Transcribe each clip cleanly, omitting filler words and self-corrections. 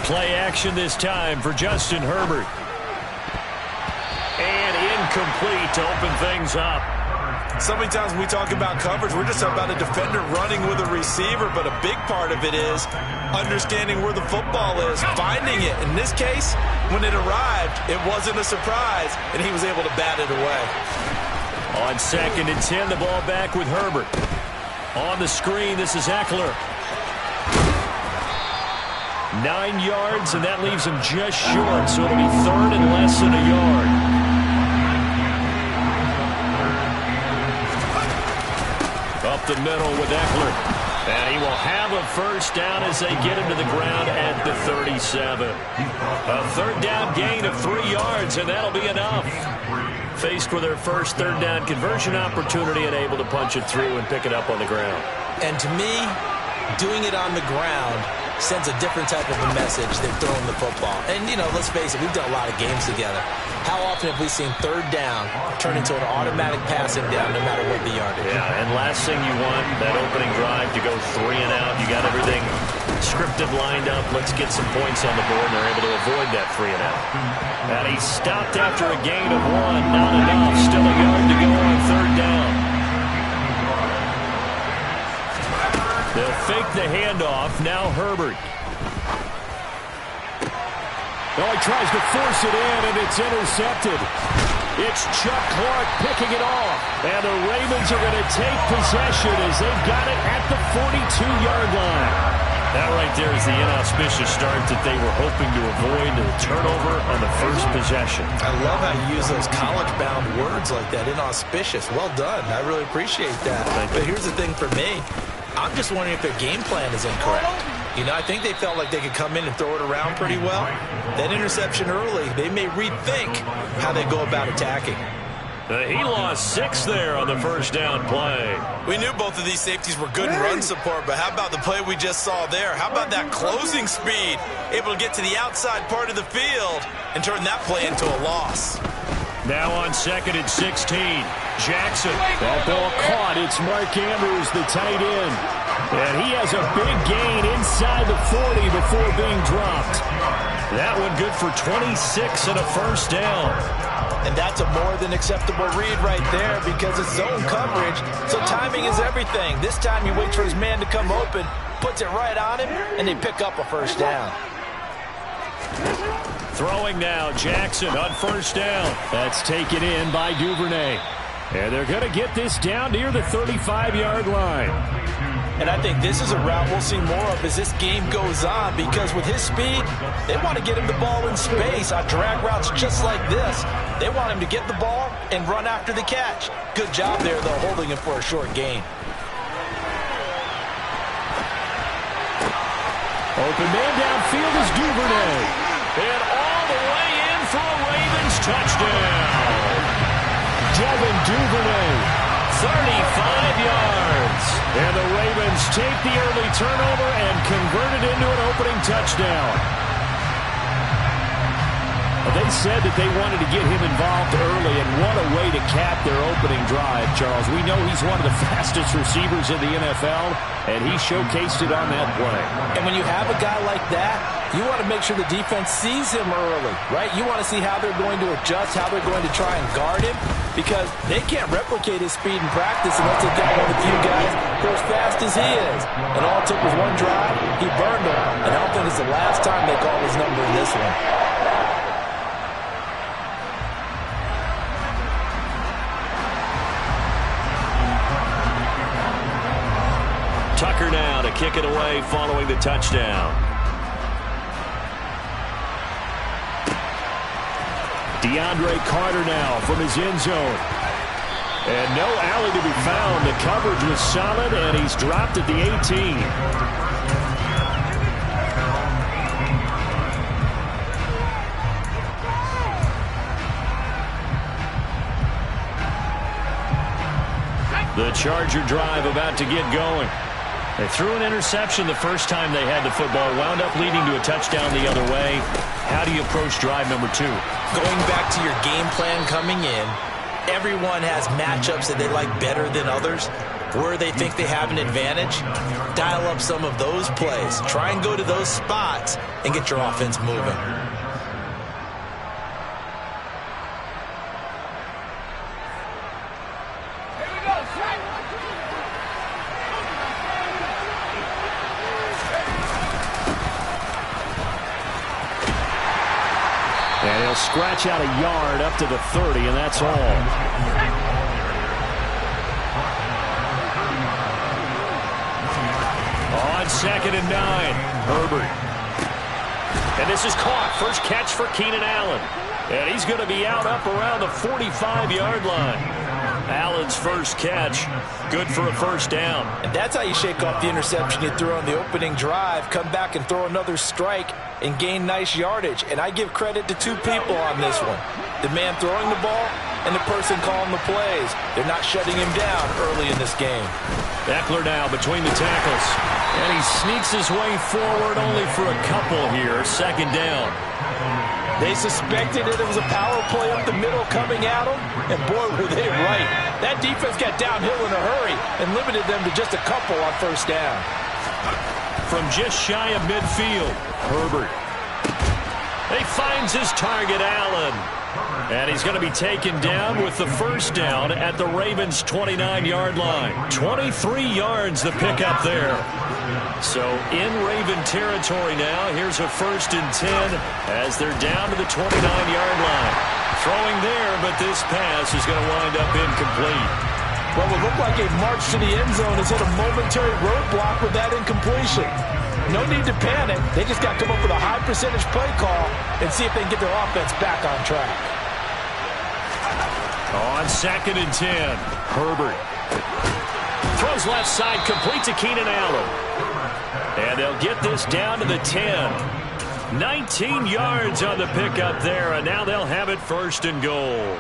Play action this time for Justin Herbert. And incomplete to open things up. So many times when we talk about coverage, we're just about a defender running with a receiver, but a big part of it is understanding where the football is, finding it. In this case, when it arrived, it wasn't a surprise, and he was able to bat it away. On 2nd and 10, the ball back with Herbert. On the screen, this is Eckler. 9 yards, and that leaves him just short, so it'll be 3rd and less than a yard. Up the middle with Eckler. And he will have a first down as they get him to the ground at the 37. A 3rd down gain of 3 yards, and that'll be enough. Faced with their first 3rd down conversion opportunity and able to punch it through and pick it up on the ground. And to me, doing it on the ground sends a different type of a message than throwing the football. And, you know, let's face it, we've done a lot of games together. How often have we seen 3rd down turn into an automatic passing down no matter what the yardage? Yeah, and last thing you want, that opening drive to go 3 and out. You got everything scripted, lined up. Let's get some points on the board, and they're able to avoid that 3 and out. And he stopped after a gain of 1. Not enough. Still a yard to go on 3rd down. They'll fake the handoff. Now Herbert. Oh, he tries to force it in, and it's intercepted. It's Chuck Clark picking it off. And the Ravens are going to take possession as they've got it at the 42-yard line. That right there is the inauspicious start that they were hoping to avoid, the turnover on the first possession. I love how you use those college-bound words like that, inauspicious. Well done. I really appreciate that. But here's the thing for me. I'm just wondering if their game plan is incorrect. You know, I think they felt like they could come in and throw it around pretty well. That interception early, they may rethink how they go about attacking. He lost 6 there on the first down play. We knew both of these safeties were good in run support, but how about the play we just saw there? How about that closing speed? Able to get to the outside part of the field and turn that play into a loss. Now on 2nd and 16. Jackson. That ball caught. It's Mark Andrews, the tight end. And he has a big gain inside the 40 before being dropped. That one good for 26 and a first down. And that's a more than acceptable read right there because it's zone coverage, so timing is everything. This time he waits for his man to come open, puts it right on him, and they pick up a first down. Throwing now, Jackson on first down. That's taken in by Duvernay. And they're going to get this down near the 35-yard line. And I think this is a route we'll see more of as this game goes on because with his speed, they want to get him the ball in space on drag routes just like this. They want him to get the ball and run after the catch. Good job there, though, holding him for a short gain. Open man downfield is Duvernay. And all the way in for a Ravens touchdown. Devin Duvernay, 35 yards. And the Ravens take the early turnover and convert it into an opening touchdown. They said that they wanted to get him involved early, and what a way to cap their opening drive, Charles. We know he's one of the fastest receivers in the NFL, and he showcased it on that play. And when you have a guy like that, you want to make sure the defense sees him early, right? You want to see how they're going to adjust, how they're going to try and guard him, because they can't replicate his speed in practice unless they've got one of the few guys who are as fast as he is. And all it took was one drive, he burned him, and I don't think it's the last time they call his number in this one. Tucker now to kick it away following the touchdown. DeAndre Carter now from his end zone. And no alley to be found. The coverage was solid, and he's dropped at the 18. The Charger drive about to get going. They threw an interception the first time they had the football, wound up leading to a touchdown the other way. How do you approach drive number 2? Going back to your game plan coming in, everyone has matchups that they like better than others. Where they think they have an advantage, dial up some of those plays. Try and go to those spots and get your offense moving. And he'll scratch out a yard up to the 30, and that's all. On 2nd and 9, Herbert. And this is caught. First catch for Keenan Allen. And he's going to be out up around the 45-yard line. Allen's first catch, good for a first down. And that's how you shake off the interception you threw on the opening drive, come back and throw another strike and gain nice yardage. And I give credit to two people on this one. The man throwing the ball and the person calling the plays. They're not shutting him down early in this game. Eckler now between the tackles. And he sneaks his way forward only for a couple here. Second down. They suspected that it was a power play up the middle coming at them, and boy, were they right. That defense got downhill in a hurry and limited them to just a couple on first down. From just shy of midfield, Herbert. He finds his target, Allen. And he's going to be taken down with the first down at the Ravens' 29-yard line. 23 yards the pickup there. So in Raven territory now, here's a 1st and 10 as they're down to the 29-yard line. Throwing there, but this pass is going to wind up incomplete. Well, it looked like a march to the end zone has hit a momentary roadblock with that incompletion. No need to panic. They just got to come up with a high percentage play call and see if they can get their offense back on track. On 2nd and 10, Herbert. Throws left side, complete to Keenan Allen. And they'll get this down to the 10. 19 yards on the pickup there, and now they'll have it 1st and goal.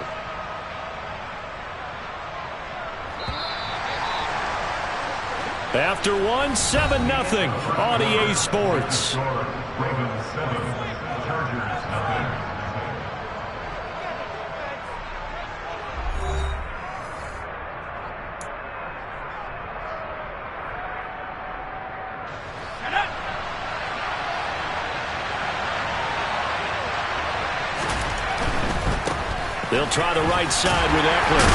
After one, 7-0 on EA Sports. Ravens 7, Chargers 9. They'll try the right side with Eckler.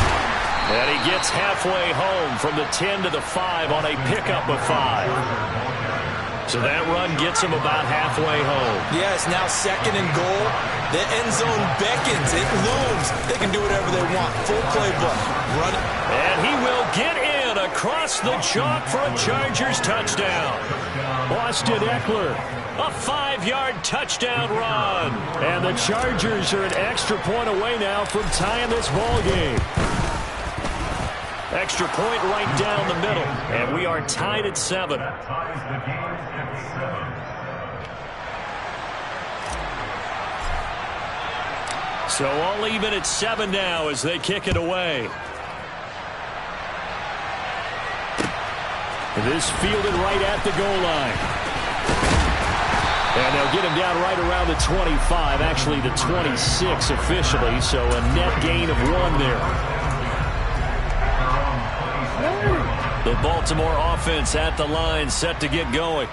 And he gets halfway home from the 10 to the 5 on a pickup of 5. So that run gets him about halfway home. Yes, now 2nd and goal. The end zone beckons. It looms. They can do whatever they want. Full playbook. Run it. And he will get in across the chalk for a Chargers touchdown. Austin Eckler. A 5-yard touchdown run. And the Chargers are an extra point away now from tying this ball game. Extra point right down the middle. And we are tied at 7. So all even at 7 now as they kick it away. This fielded right at the goal line. And they'll get him down right around the 25, actually the 26 officially, so a net gain of 1 there. The Baltimore offense at the line, set to get going.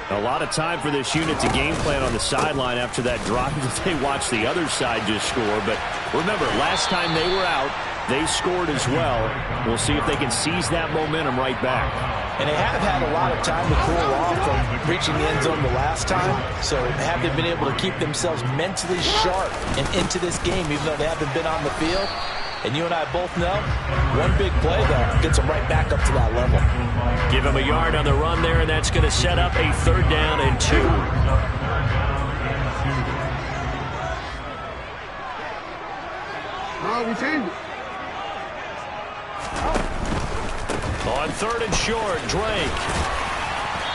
A lot of time for this unit to game plan on the sideline after that drive that they watched the other side just score. But remember, last time they were out, they scored as well. We'll see if they can seize that momentum right back. And they have had a lot of time to cool off from reaching the end zone the last time. So have they been able to keep themselves mentally sharp and into this game, even though they haven't been on the field? And you and I both know, one big play, though, gets them right back up to that level. Give him a yard on the run there, and that's going to set up a 3rd down and 2. We changed it. On 3rd and short, Drake.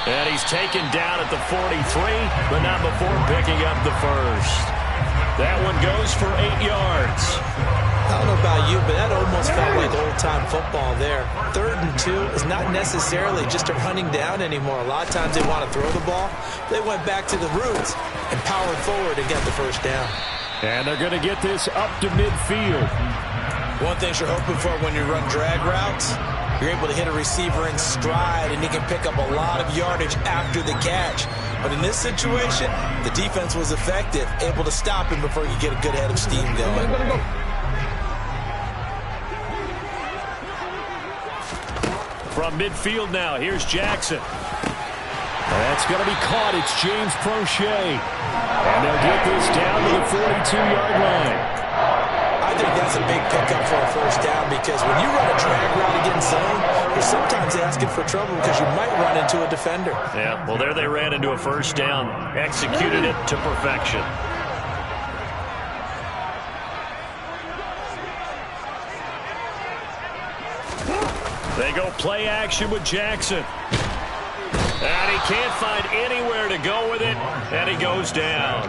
And he's taken down at the 43, but not before picking up the 1st. That one goes for 8 yards. I don't know about you, but that almost felt like old-time football there. 3rd and 2 is not necessarily just a running down anymore. A lot of times they want to throw the ball. They went back to the roots and powered forward and got the first down. And they're going to get this up to midfield. One thing you're hoping for when you run drag routes, you're able to hit a receiver in stride, and he can pick up a lot of yardage after the catch. But in this situation, the defense was effective, able to stop him before you get a good head of steam going. From midfield now, here's Jackson. That's going to be caught. It's James Prochet. And they'll get this down to the 42-yard line. I think that's a big pickup for a first down, because when you run a drag route against zone, you're sometimes asking for trouble because you might run into a defender. Yeah, well, there they ran into a first down, executed it to perfection. They go play action with Jackson. And he can't find anywhere to go with it, and he goes down.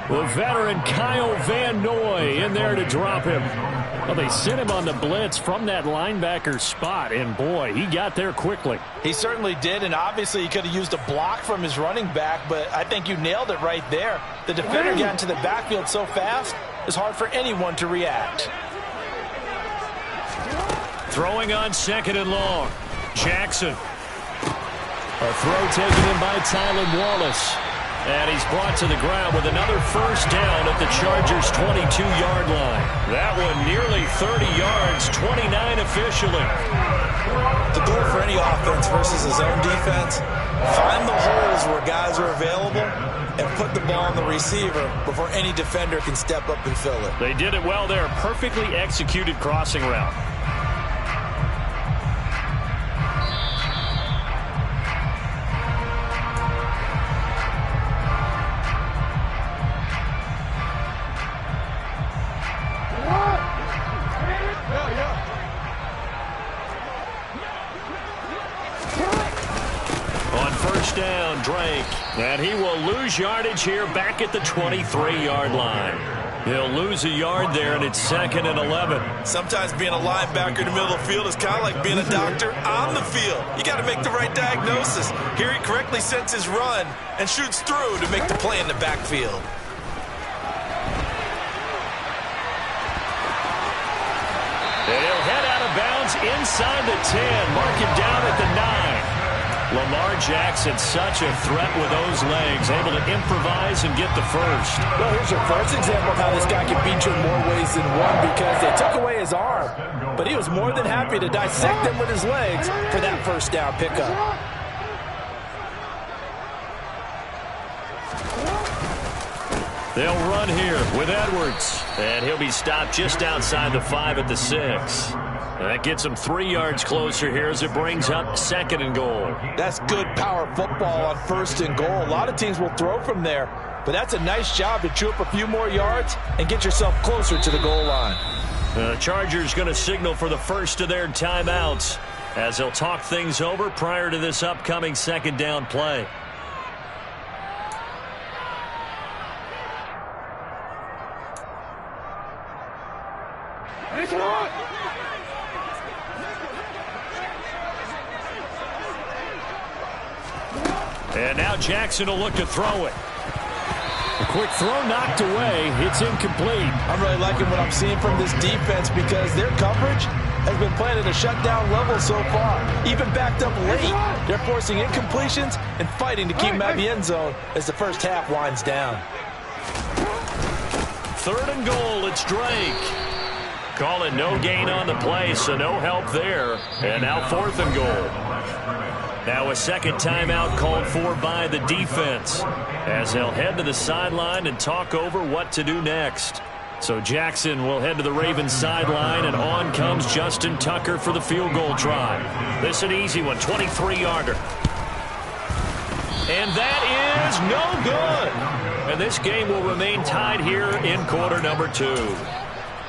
The veteran Kyle Van Noy in there to drop him. Well, they sent him on the blitz from that linebacker spot, and boy, he got there quickly. He certainly did, and obviously he could have used a block from his running back, but I think you nailed it right there. The defender got into the backfield so fast, it's hard for anyone to react. Throwing on 2nd and long. Jackson. A throw taken in by Tylan Wallace. And he's brought to the ground with another first down at the Chargers' 22-yard line. That one nearly 30 yards, 29 officially. The goal for any offense versus his own defense, find the holes where guys are available and put the ball on the receiver before any defender can step up and fill it. They did it well there. Perfectly executed crossing route. Down, Drake, and he will lose yardage here back at the 23-yard line. He'll lose a yard there, and it's 2nd and 11. Sometimes being a linebacker in the middle of the field is kind of like being a doctor on the field. You got to make the right diagnosis. Here he correctly sets his run and shoots through to make the play in the backfield. And he'll head out of bounds inside the 10, mark him down at the 9. Lamar Jackson, such a threat with those legs, able to improvise and get the first. Well, here's your first example of how this guy can beat you in more ways than one, because they took away his arm, but he was more than happy to dissect them with his legs for that first down pickup. They'll run here with Edwards, and he'll be stopped just outside the 5 at the 6. That gets him 3 yards closer here as it brings up 2nd and goal. That's good power football on 1st and goal. A lot of teams will throw from there, but that's a nice job to chew up a few more yards and get yourself closer to the goal line. The Chargers going to signal for the first of their timeouts as they'll talk things over prior to this upcoming 2nd down play. And now Jackson will look to throw it. A quick throw knocked away. It's incomplete. I'm really liking what I'm seeing from this defense, because their coverage has been playing at a shutdown level so far. Even backed up late, they're forcing incompletions and fighting to keep them out of the end zone as the first half winds down. 3rd and goal, it's Drake. Calling no gain on the play, so no help there. And now 4th and goal. Now a 2nd timeout called for by the defense as they'll head to the sideline and talk over what to do next. So Jackson will head to the Ravens sideline, and on comes Justin Tucker for the field goal try. This an easy one, 23-yarder. And that is no good. And this game will remain tied here in quarter number 2.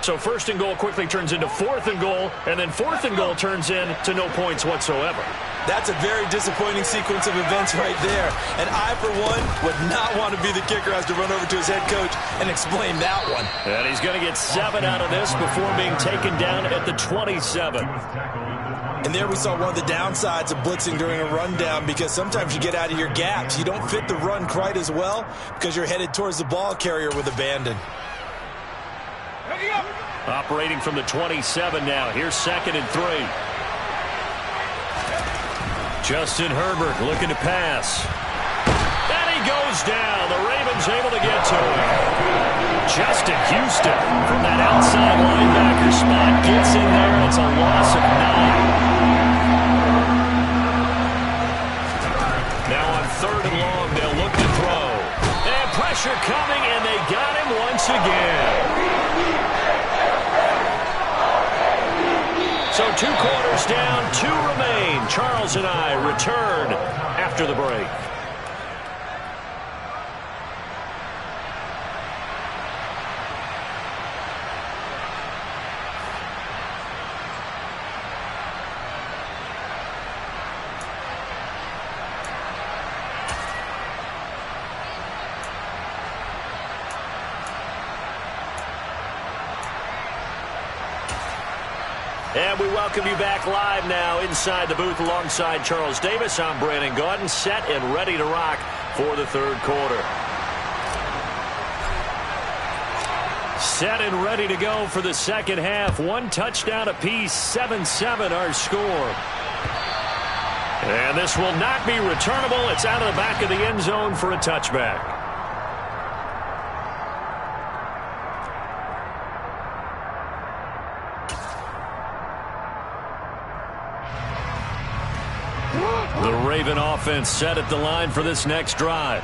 So 1st and goal quickly turns into 4th and goal, and then 4th and goal turns into no points whatsoever. That's a very disappointing sequence of events right there. And I, for one, would not want to be the kicker who has to run over to his head coach and explain that one. And he's going to get 7 out of this before being taken down at the 27. And there we saw one of the downsides of blitzing during a rundown, because sometimes you get out of your gaps. You don't fit the run quite as well because you're headed towards the ball carrier with abandon. Operating from the 27 now. Here's 2nd and 3. Justin Herbert looking to pass. And he goes down. The Ravens able to get to him. Justin Houston from that outside linebacker spot gets in there. It's a loss of 9. Now on 3rd and long, they'll look to throw. And pressure coming, and they got him once again. So 2 quarters down, 2 remain. Charles and I return after the break. And we welcome you back live now inside the booth alongside Charles Davis. I'm Brandon Gaudin, set and ready to rock for the 3rd quarter. Set and ready to go for the 2nd half. 1 touchdown apiece, 7-7 our score. And this will not be returnable. It's out of the back of the end zone for a touchback. The Raven offense set at the line for this next drive.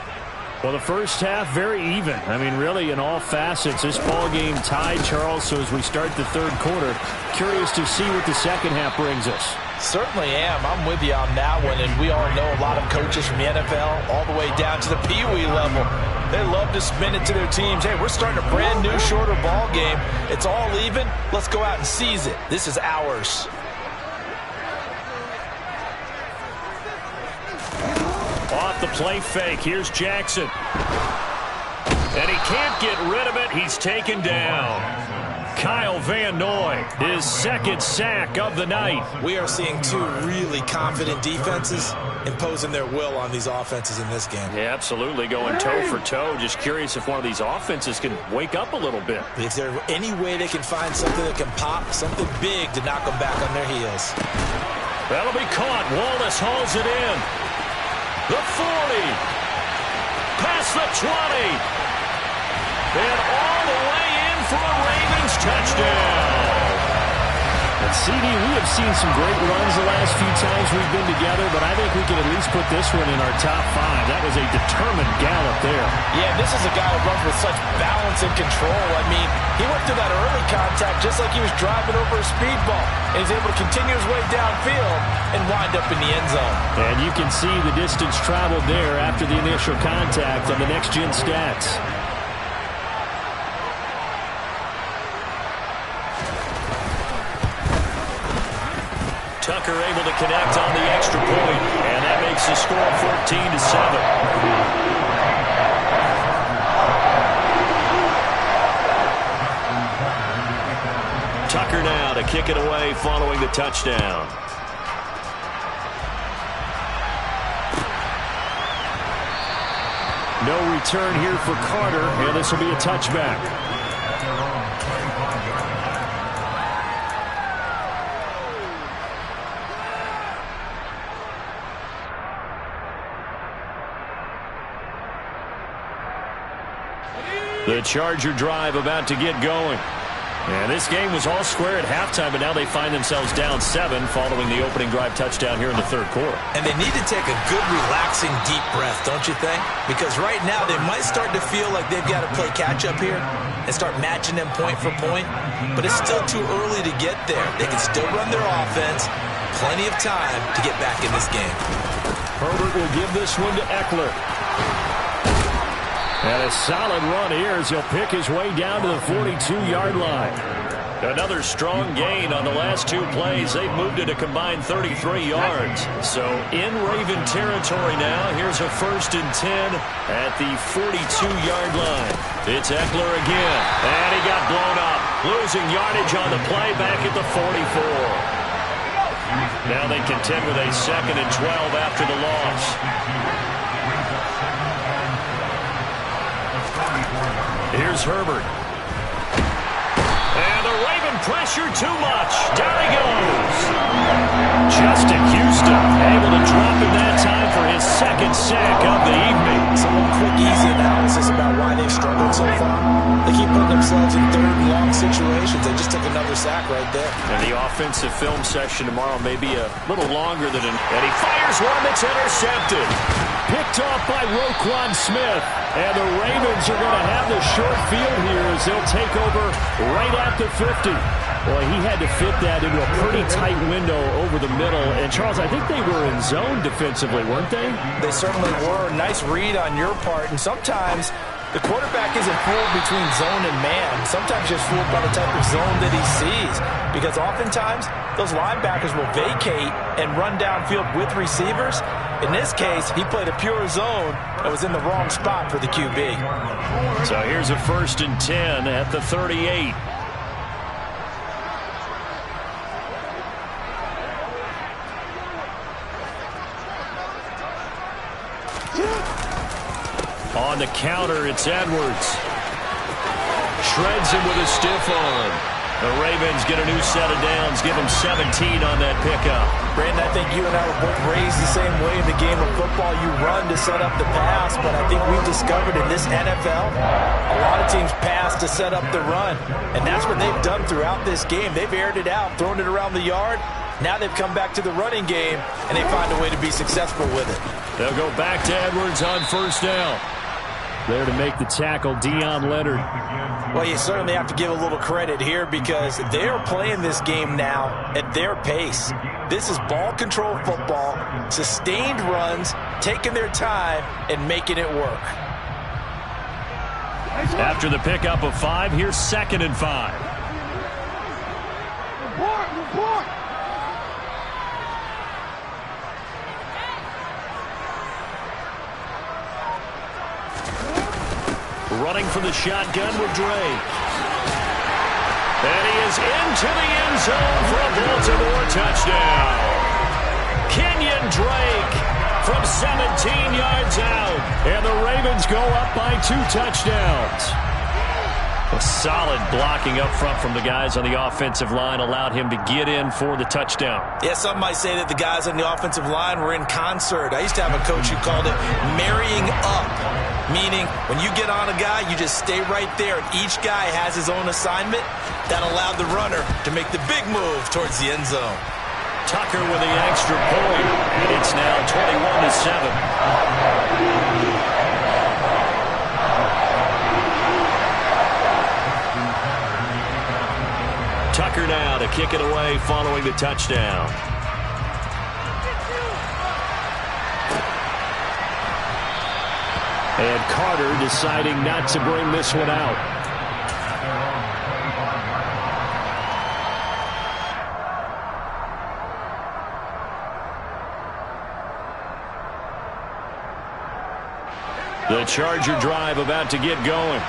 Well, the first half, very even. I mean, really, in all facets, this ball game tied, Charles. So as we start the 3rd quarter, curious to see what the 2nd half brings us. Certainly am. I'm with you on that one. And we all know a lot of coaches from the NFL all the way down to the Pee Wee level. They love to spin it to their teams. Hey, we're starting a brand new, shorter ball game. It's all even. Let's go out and seize it. This is ours. Off the play fake. Here's Jackson. And he can't get rid of it. He's taken down. Kyle Van Noy, his 2nd sack of the night. We are seeing 2 really confident defenses imposing their will on these offenses in this game. Yeah, absolutely. Going toe for toe. Just curious if one of these offenses can wake up a little bit. If there's any way they can find something that can pop, something big to knock them back on their heels. That'll be caught. Wallace hauls it in. The 40, past the 20, and all the way in for a Ravens touchdown. And CD, we have seen some great runs the last few times we've been together, but I think we can at least put this one in our top 5. That was a determined gallop there. Yeah, this is a guy who runs with such balance and control. I mean, he went through that early contact just like he was driving over a speedball. And he's able to continue his way downfield and wind up in the end zone. And you can see the distance traveled there after the initial contact on the next-gen stats. Tucker able to connect on the extra point, and that makes the score 14-7. Tucker now to kick it away following the touchdown. No return here for Carter, and this will be a touchback. The Charger drive about to get going. And this game was all square at halftime, but now they find themselves down 7 following the opening drive touchdown here in the 3rd quarter. And they need to take a good, relaxing, deep breath, don't you think? Because right now they might start to feel like they've got to play catch-up here and start matching them point for point. But it's still too early to get there. They can still run their offense. Plenty of time to get back in this game. Herbert will give this one to Eckler. And a solid run here as he'll pick his way down to the 42-yard line. Another strong gain on the last 2 plays. They've moved it a combined 33 yards. So in Raven territory now. Here's a 1st and 10 at the 42-yard line. It's Ekeler again. And he got blown up. Losing yardage on the play back at the 44. Now they contend with a 2nd and 12 after the loss. Here's Herbert. And the Raven pressure too much. Down he goes. Justin Houston able to drop him that time for his 2nd sack of the evening. Some quick, easy analysis about why they've struggled so far. They keep putting themselves in 3rd and long situations. They just took another sack right there. And the offensive film session tomorrow may be a little longer than and he fires one that's intercepted. Picked off by Roquan Smith. And the Ravens are going to have the short field here as they'll take over right at the 50. Well, he had to fit that into a pretty tight window over the middle. And, Charles, I think they were in zone defensively, weren't they? They certainly were. Nice read on your part. And sometimes the quarterback isn't fooled between zone and man. Sometimes just fooled by the type of zone that he sees. Because oftentimes, those linebackers will vacate and run downfield with receivers. In this case, he played a pure zone and was in the wrong spot for the QB. So here's a 1st and 10 at the 38. On the counter, it's Edwards. Shreds him with a stiff arm. The Ravens get a new set of downs, give them 17 on that pickup. Brandon, I think you and I were both raised the same way in the game of football. You run to set up the pass, but I think we've discovered in this NFL, a lot of teams pass to set up the run. And that's what they've done throughout this game. They've aired it out, thrown it around the yard. Now they've come back to the running game, and they find a way to be successful with it. They'll go back to Edwards on 1st down. There to make the tackle, Deion Leonard. Well, you certainly have to give a little credit here because they're playing this game now at their pace. This is ball control football, sustained runs, taking their time, and making it work. After the pickup of 5, here's 2nd and 5. Running from the shotgun with Drake. And he is into the end zone for a Baltimore touchdown. Kenyon Drake from 17 yards out. And the Ravens go up by 2 touchdowns. A solid blocking up front from the guys on the offensive line allowed him to get in for the touchdown. Yeah, some might say that the guys on the offensive line were in concert. I used to have a coach who called it marrying up, meaning when you get on a guy, you just stay right there. And each guy has his own assignment. That allowed the runner to make the big move towards the end zone. Tucker with the extra point, and it's now 21-7. Tucker now to kick it away following the touchdown. And Carter deciding not to bring this one out. The Charger drive about to get going.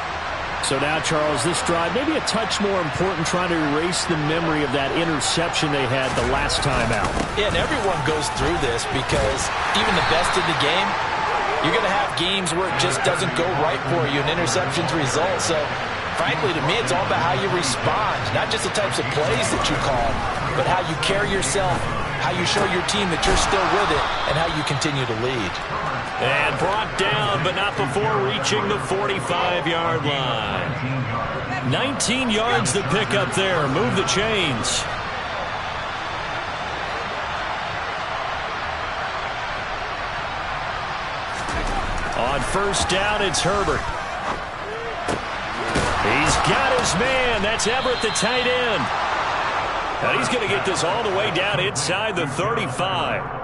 So now, Charles, this drive maybe a touch more important, trying to erase the memory of that interception they had the last time out. Yeah, and everyone goes through this because even the best in the game, you're going to have games where it just doesn't go right for you and interceptions result. So, frankly, to me, it's all about how you respond, not just the types of plays that you call, but how you carry yourself, how you show your team that you're still with it, and how you continue to lead. And brought down, but not before reaching the 45-yard line. 19 yards to pick up there. Move the chains. On 1st down, it's Herbert. He's got his man. That's Everett, the tight end. And he's going to get this all the way down inside the 35.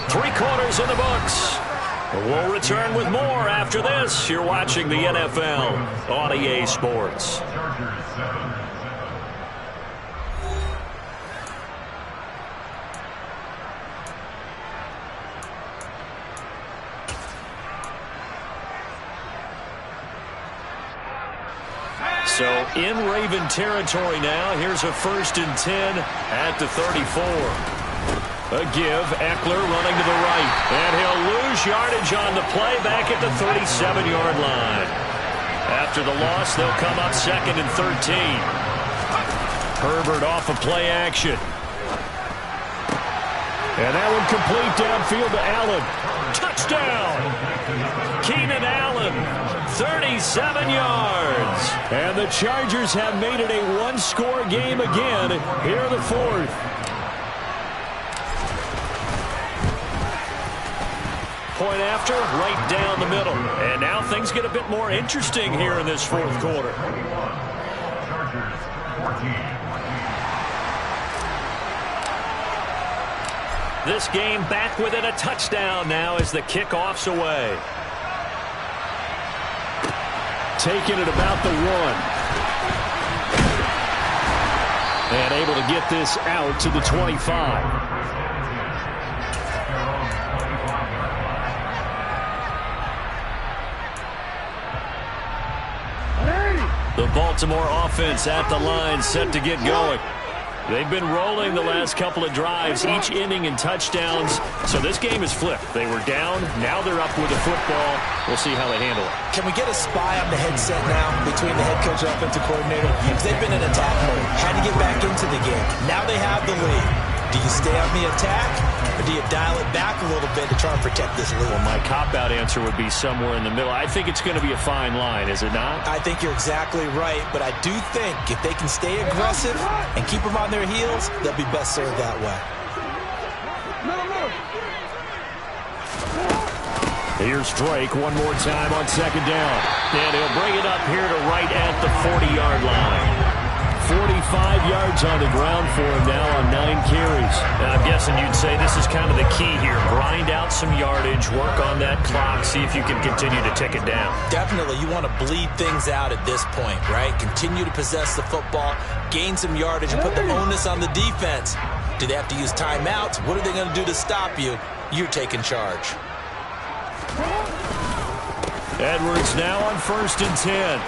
3 quarters in the books. We'll return with more after this. You're watching the NFL on EA Sports. So in Raven territory now. Here's a 1st and 10 at the 34. A give. Eckler running to the right. And he'll lose yardage on the play back at the 37-yard line. After the loss, they'll come up 2nd and 13. Herbert off of play action. And that one complete downfield to Allen. Touchdown! Keenan Allen, 37 yards. And the Chargers have made it a one-score game again here in the 4th. Point after, right down the middle. And now things get a bit more interesting here in this 4th quarter. This game back within a touchdown now as the kickoff's away. Taking it about the 1. And able to get this out to the 25. The Baltimore offense at the line, set to get going. They've been rolling the last couple of drives, each inning in touchdowns. So this game is flipped. They were down. Now they're up with the football. We'll see how they handle it. Can we get a spy on the headset now between the head coach and offensive coordinator? Because they've been in attack mode. Had to get back into the game. Now they have the lead. Do you stay on the attack, or do you dial it back a little bit to try and protect this lead? Well, my cop-out answer would be somewhere in the middle. I think it's going to be a fine line, is it not? I think you're exactly right, but I do think if they can stay aggressive and keep them on their heels, they'll be best served that way. Here's Drake one more time on 2nd down. And he'll bring it up here to right at the 40-yard line. 45 yards on the ground for him now on 9 carries. I'm guessing you'd say this is kind of the key here. Grind out some yardage, work on that clock, see if you can continue to tick it down. Definitely. You want to bleed things out at this point, right? Continue to possess the football, gain some yardage, and put the onus on the defense. Do they have to use timeouts? What are they going to do to stop you? You're taking charge. Edwards now on 1st and 10.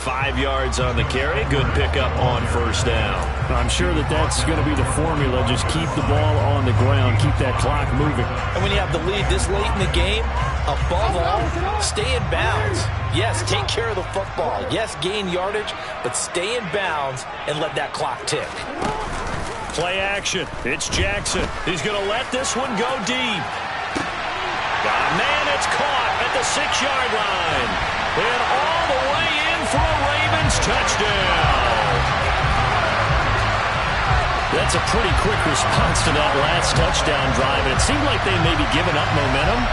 5 yards on the carry. Good pickup on 1st down. I'm sure that's going to be the formula. Just keep the ball on the ground. Keep that clock moving. And when you have the lead this late in the game, above all, stay in bounds. Yes, take care of the football. Yes, gain yardage, but stay in bounds and let that clock tick. Play action. It's Jackson. He's going to let this one go deep. Man, it's caught at the 6-yard line. And all the way in for a Ravens touchdown. That's a pretty quick response to that last touchdown drive. And it seemed like they may be giving up momentum.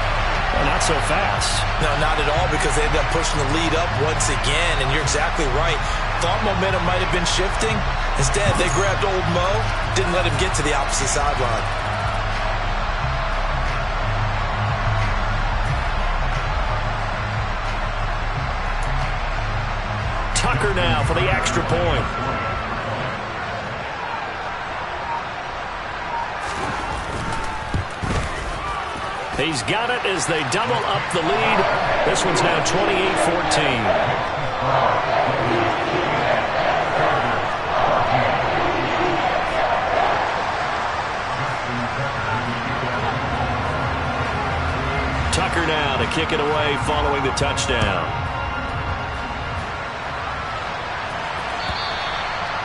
Well, not so fast. No, not at all, because they ended up pushing the lead up once again. And you're exactly right. Thought momentum might have been shifting. Instead, they grabbed old Mo, didn't let him get to the opposite sideline. Tucker now for the extra point. He's got it as they double up the lead. This one's now 28-14. Tucker now to kick it away following the touchdown.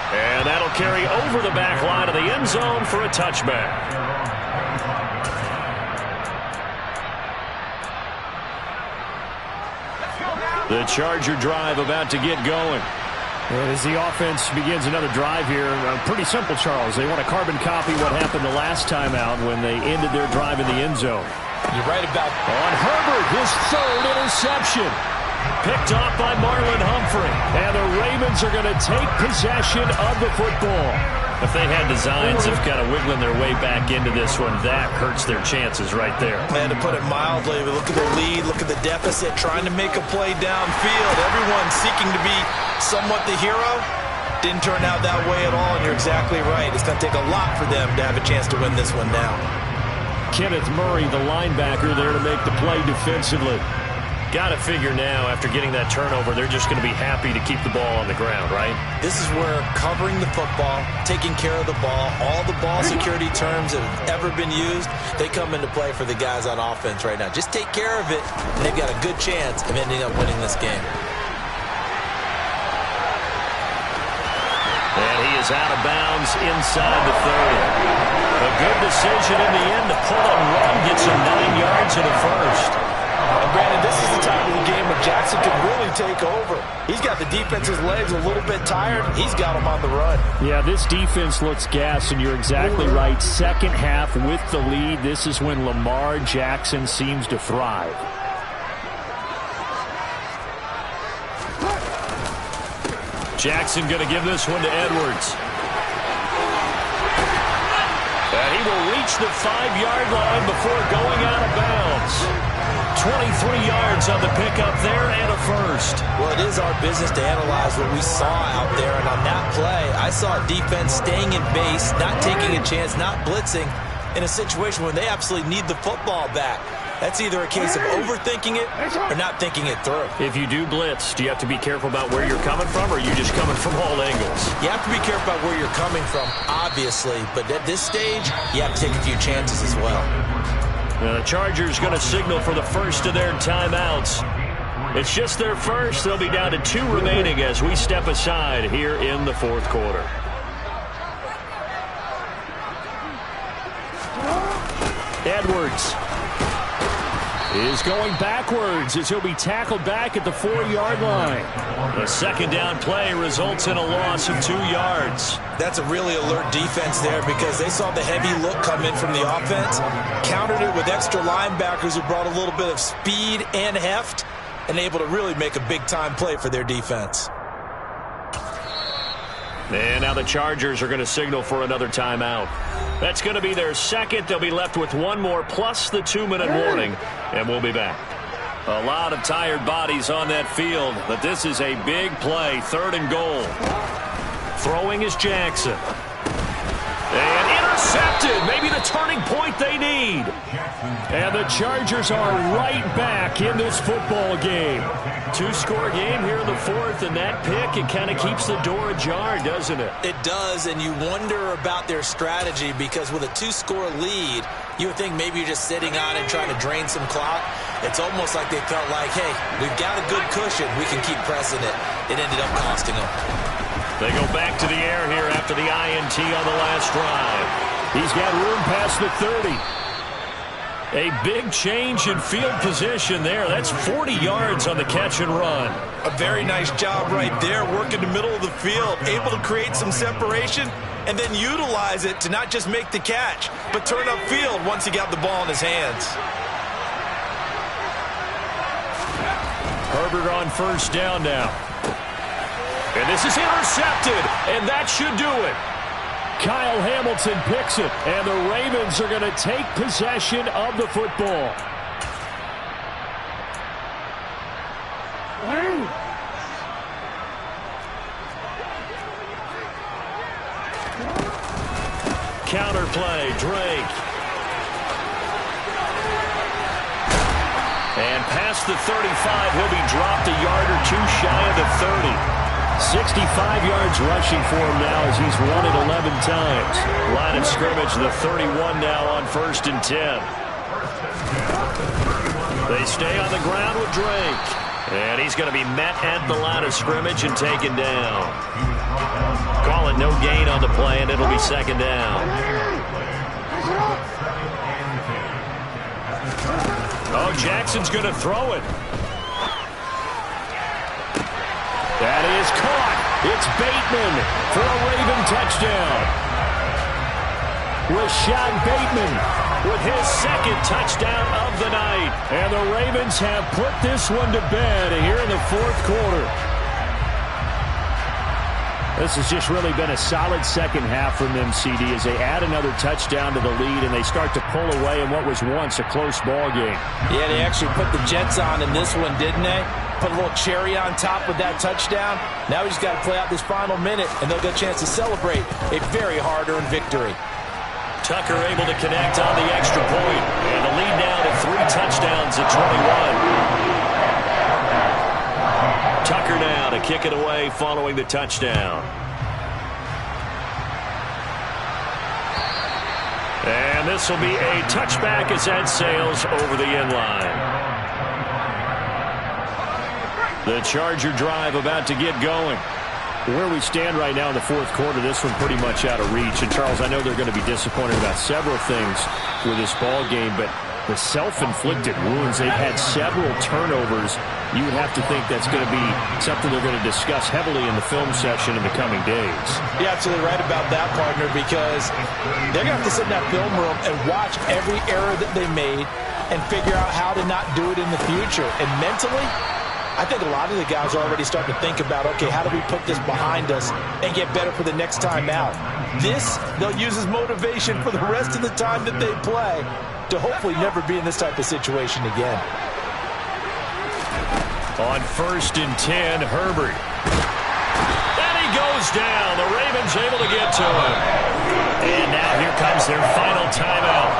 And that'll carry over the back line of the end zone for a touchback. The Charger drive about to get going. And as the offense begins another drive here, pretty simple, Charles. They want to carbon copy what happened the last time out when they ended their drive in the end zone. You're right about on Herbert, his 3rd interception. picked off by Marlon Humphrey. And the Ravens are going to take possession of the football. If they had designs of kind of wiggling their way back into this one, that hurts their chances right there. Man, to put it mildly, look at the lead, look at the deficit, trying to make a play downfield. Everyone seeking to be somewhat the hero. Didn't turn out that way at all, and you're exactly right. It's going to take a lot for them to have a chance to win this one now. Kenneth Murray, the linebacker, there to make the play defensively. Got to figure now, after getting that turnover, they're just going to be happy to keep the ball on the ground, right? This is where covering the football, taking care of the ball, all the ball security terms that have ever been used, they come into play for the guys on offense right now. Just take care of it, and they've got a good chance of ending up winning this game. And he is out of bounds inside the 30. A good decision in the end to pull and run, gets him 9 yards in the first. And Brandon, this is the time of the game where Jackson can really take over. He's got the defense's legs a little bit tired. He's got them on the run. Yeah, this defense looks gassed, and you're exactly right. Second half with the lead, this is when Lamar Jackson seems to thrive. Jackson going to give this one to Edwards. And he will reach the 5-yard line before going out of bounds. 23 yards on the pickup there and a first. Well, it is our business to analyze what we saw out there. And on that play, I saw defense staying in base, not taking a chance, not blitzing in a situation where they absolutely need the football back. That's either a case of overthinking it or not thinking it through. If you do blitz, do you have to be careful about where you're coming from, or are you just coming from all angles? You have to be careful about where you're coming from, obviously. But at this stage, you have to take a few chances as well. The Chargers going to signal for the first of their timeouts. It's just their first. They'll be down to 2 remaining as we step aside here in the fourth quarter. Edwards is going backwards as he'll be tackled back at the 4-yard line. The second down play results in a loss of 2 yards. That's a really alert defense there because they saw the heavy look come in from the offense, countered it with extra linebackers who brought a little bit of speed and heft, and able to really make a big-time play for their defense. And now the Chargers are going to signal for another timeout. That's going to be their second. They'll be left with one more plus the 2-minute warning, and we'll be back. A lot of tired bodies on that field, but this is a big play, 3rd and goal. Throwing is Jackson. And intercepted, maybe the turning point they need. And the Chargers are right back in this football game. 2-score game here in the 4th, and that pick, it kind of keeps the door ajar, doesn't it? It does, and you wonder about their strategy because with a 2-score lead, you would think maybe you're just sitting on and trying to drain some clock. It's almost like they felt like, hey, we've got a good cushion. We can keep pressing it. It ended up costing them. They go back to the air here after the INT on the last drive. He's got room past the 30. A big change in field position there. That's 40 yards on the catch and run. A very nice job right there, working the middle of the field, able to create some separation and then utilize it to not just make the catch, but turn upfield once he got the ball in his hands. Herbert on first down now. And this is intercepted, and that should do it. Kyle Hamilton picks it, and the Ravens are going to take possession of the football. Counter play, Drake. And past the 35, he'll be dropped a yard or 2 shy of the 30. 65 yards rushing for him now as he's run it 11 times. Line of scrimmage, the 31 now on 1st and 10. They stay on the ground with Drake. And he's going to be met at the line of scrimmage and taken down. Call it no gain on the play, and it'll be 2nd down. Oh, Jackson's going to throw it. That is caught. It's Bateman for a Raven touchdown. Rashad Bateman with his second touchdown of the night. And the Ravens have put this one to bed here in the fourth quarter. This has just really been a solid second half from them, CD, as they add another touchdown to the lead and they start to pull away in what was once a close ball game. Yeah, they actually put the Jets on in this one, didn't they? Put a little cherry on top with that touchdown. Now we just got to play out this final minute, and they'll get a chance to celebrate a very hard-earned victory. Tucker able to connect on the extra point, and the lead now to 3 touchdowns at 21. Tucker now to kick it away following the touchdown. And this will be a touchback as that sails over the end line. The Charger drive about to get going. Where we stand right now in the fourth quarter, this one pretty much out of reach. And, Charles, I know they're going to be disappointed about several things with this ball game, but the self-inflicted wounds, they've had several turnovers. You would have to think that's going to be something they're going to discuss heavily in the film session in the coming days. You're absolutely right about that, partner, because they're going to have to sit in that film room and watch every error that they made and figure out how to not do it in the future. And mentally, I think a lot of the guys are already starting to think about, okay, how do we put this behind us and get better for the next time out? This, they'll use as motivation for the rest of the time that they play to hopefully never be in this type of situation again. On 1st and 10, Herbert. And he goes down. The Ravens able to get to him. And now here comes their final timeout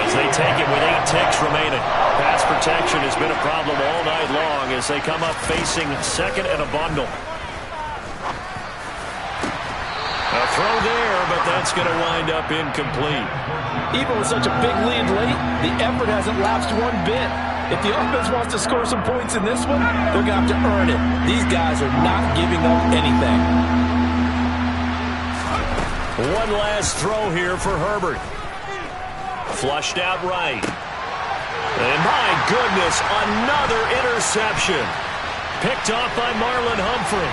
as they take it with 8 ticks remaining. Pass protection has been a problem all night long as they come up facing second and a bundle. A throw there, but that's going to wind up incomplete. Even with such a big lead late, the effort hasn't lapsed one bit. If the offense wants to score some points in this one, they're going to have to earn it. These guys are not giving up anything. One last throw here for Herbert. Flushed out right. And my goodness, another interception. Picked off by Marlon Humphrey.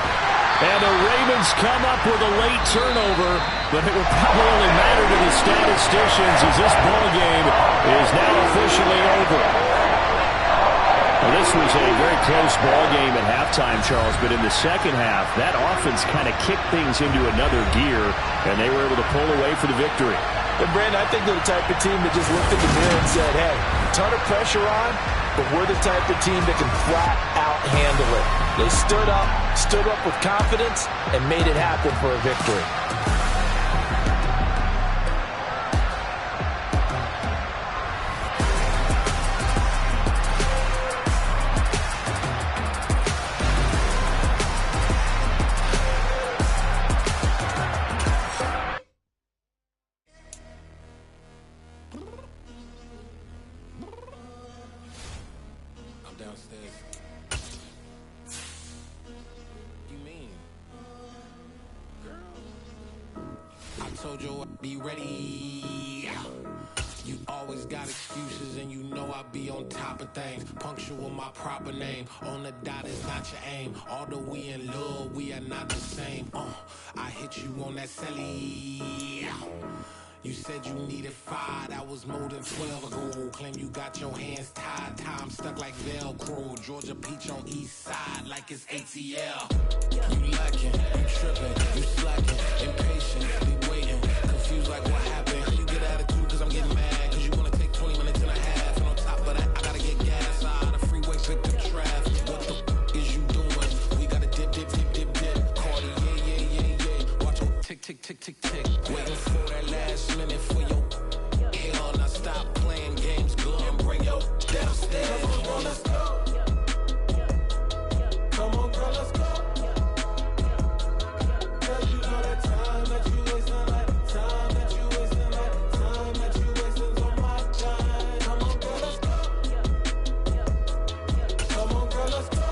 And the Ravens come up with a late turnover, but it will probably only matter to the statisticians as this ball game is now officially over. Well, this was a very close ball game at halftime, Charles, but in the second half, that offense kind of kicked things into another gear, and they were able to pull away for the victory. And, Brandon, I think they're the type of team that just looked at the mirror and said, hey, ton of pressure on, but we're the type of team that can flat out handle it. They stood up with confidence, and made it happen for a victory. Be ready. You always got excuses and you know I be on top of things. Punctual my proper name. On the dot is not your aim. Although we in love, we are not the same. I hit you on that celly. You said you needed 5, that was more than 12 ago. Claim you got your hands tied, time stuck like Velcro. Georgia Peach on east side like it's ATL. You lacking, you tripping, you slacking, impatient, waiting, confused like what happened. You get attitude cause I'm getting mad, cause you wanna take 20 minutes and a half. And on top of that, I gotta get gas out of the freeway, pick the traffic. What the is you doing? We gotta dip, Cardi, yeah. Watch your tick, waiting for that last minute for your hell. Now stop playing games, go and bring your downstairs. Come on, let's go. Come on, girl, let's go. Cause you know that time that you wasting, like time that you wasting, like time that you wasting on my time. Come on, girl, let's go. Come on, girl, let's go.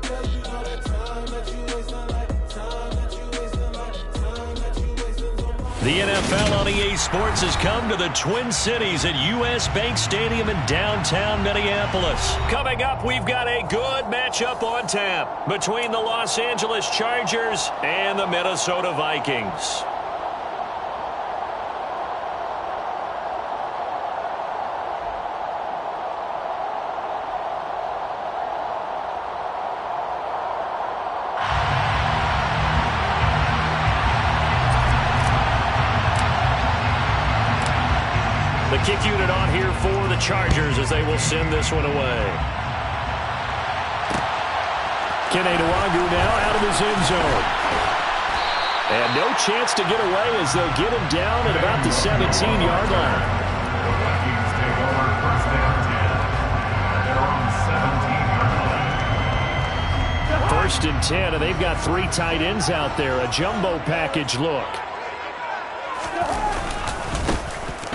Cause you know that time that you wasting, like time that you wasting, like time that you wasting on my time. The NFL on EA Sports has come to the Twin Cities at US Bank Stadium in downtown Minneapolis. Coming up, we've got a good matchup on tap between the Los Angeles Chargers and the Minnesota Vikings. the kick unit on here for the Chargers as they will send this one away. Kene Nwangwu now out of his end zone. And no chance to get away as they'll get him down at about the 17-yard line. First and 10, and they've got 3 tight ends out there. A jumbo package look.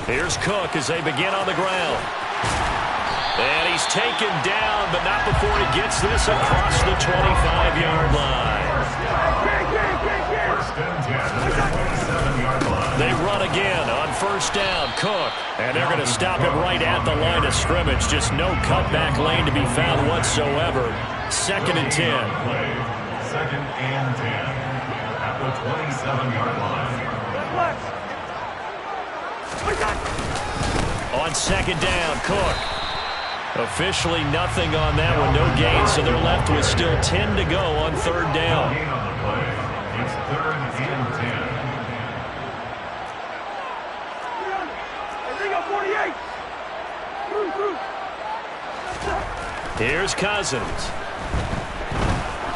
Here's Cook as they begin on the ground. And he's taken down, but not before he gets this across the 25-yard line. They run again on first down. Cook. And they're going to stop him right at the line of scrimmage. Just no cutback lane to be found whatsoever. Second and 10. Second and 10 at the 27-yard line. On second down, Cook. Officially nothing on that one, no gain, so they're left with still 10 to go on third down. It's third and 10. Here's Cousins.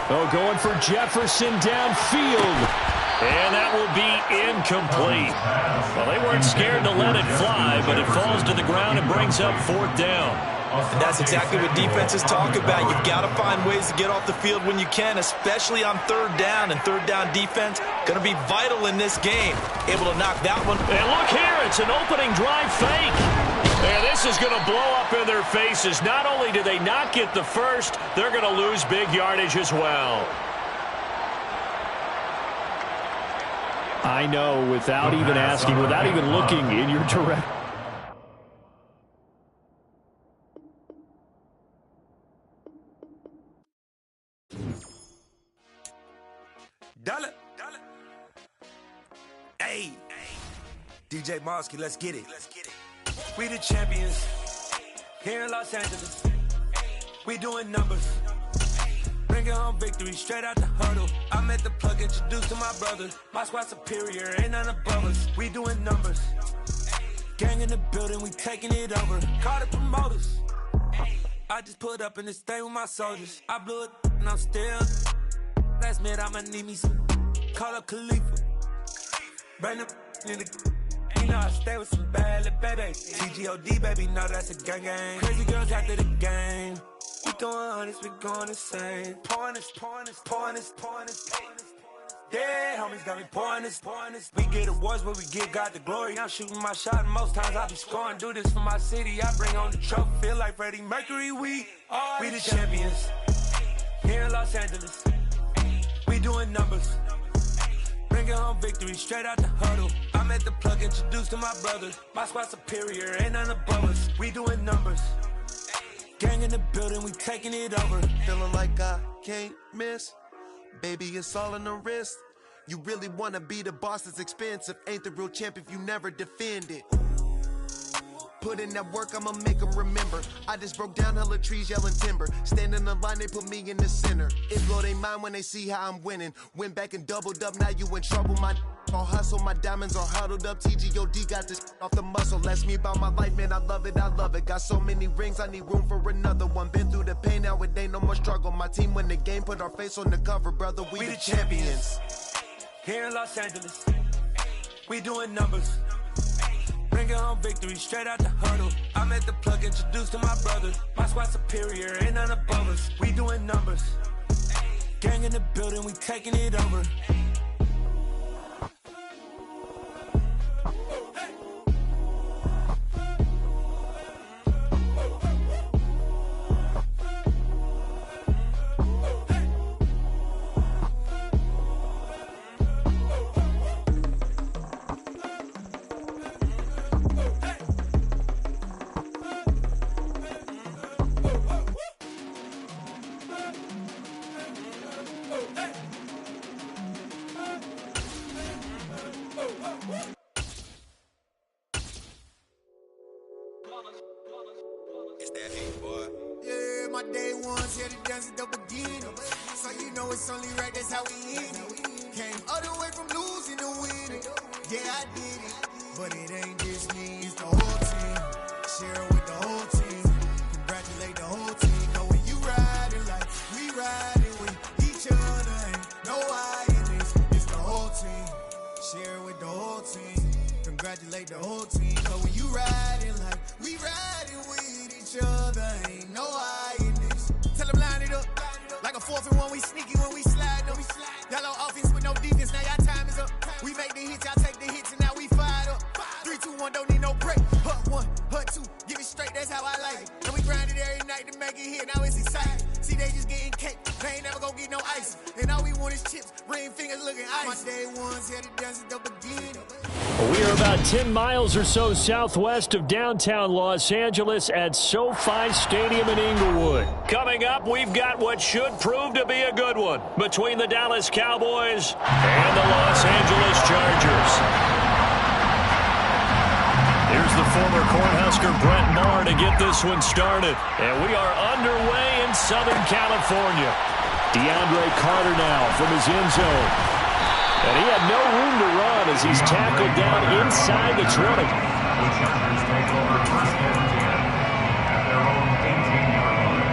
Oh, going for Jefferson downfield. And that will be incomplete. Well, they weren't scared to let it fly, but it falls to the ground and brings up fourth down. And that's exactly what defenses talk about. You've got to find ways to get off the field when you can, especially on third down. And third down defense going to be vital in this game. Able to knock that one. And look here, it's an opening drive fake. And this is going to blow up in their faces. Not only do they not get the first, they're going to lose big yardage as well. I know, without even asking, without even looking in your direction. Dollar. Hey. DJ Mosky, let's get it. We the champions here in Los Angeles. We doing numbers. Bringing home victory straight out the huddle. I'm at the plug, introduced to my brother. My squad superior, ain't none above us. We doing numbers. Gang in the building, we taking it over. Call the promoters. I just put up in this thing with my soldiers. I blew it and I'm still. Last minute I'ma need me some. Call up Khalifa. Bring them in the. You know I stay with some bad little baby. TGOD baby, know that's a gang gang. Crazy girls after the game. We doing honest, we going insane. Pouring this. Yeah, homies got me pouring this. We get awards, but we give God the glory. I'm shooting my shot, and most times I be scoring. Do this for my city, I bring on the trophy. Feel like Freddie Mercury, we the champions here in Los Angeles. We doing numbers. Bringing home victory straight out the huddle. I'm at the plug, introduced to my brother. My squad superior, ain't none above us. We doing numbers. Gang in the building, we taking it over. Feeling like I can't miss. Baby, it's all in the wrist. You really wanna be the boss, it's expensive. Ain't the real champ if you never defend it. Put in that work, I'ma make them remember. I just broke down hella trees, yelling timber. Stand in the line, they put me in the center. It blow they mind when they see how I'm winning. Went back and doubled up, now you in trouble. My all hustle, my diamonds are huddled up. TGOD got this off the muscle. Ask me about my life, man, I love it. Got so many rings, I need room for another one. Been through the pain, now it ain't no more struggle. My team win the game, put our face on the cover, brother. We the champions. Here in Los Angeles, we doing numbers. Bringing home victory straight out the huddle. I'm at the plug, introduced to my brother. My squad superior, ain't none above us. We doing numbers. Gang in the building, we taking it over. It's that hate, boy. Yeah, my day ones here to dance at the beginning. So you know it's only right, that's how we end it. Came all the way from losing to winning. Yeah, I did it. But it ain't just me, it's the whole team. congratulate the whole team. So when you riding like we riding with each other, ain't no hiding this. Tell them line it up like a 4th and 1. We sneaky when we slide them. Y'all on offense with no defense. Now y'all time is up. We make the hits, y'all take the hits, and now we fired up. 3, 2, 1, don't need no break. Hut 1, hut 2, give it straight. That's how I like it. And we grind it every night to make it hit. Now it's exciting. See, they just getting cake. They ain't never gonna get no ice. And all we want is chips, ring fingers looking ice. My day ones here to dance at the beginning. We are about 10 miles or so southwest of downtown Los Angeles at SoFi Stadium in Inglewood. Coming up, we've got what should prove to be a good one between the Dallas Cowboys and the Los Angeles Chargers. Here's the former Cornhusker Brett Maher to get this one started. And we are underway in Southern California. DeAndre Carter now from his end zone. And he had no room to run as he's tackled down inside the 20. The Chargers take over 1st and 10 at their own 18-yard line.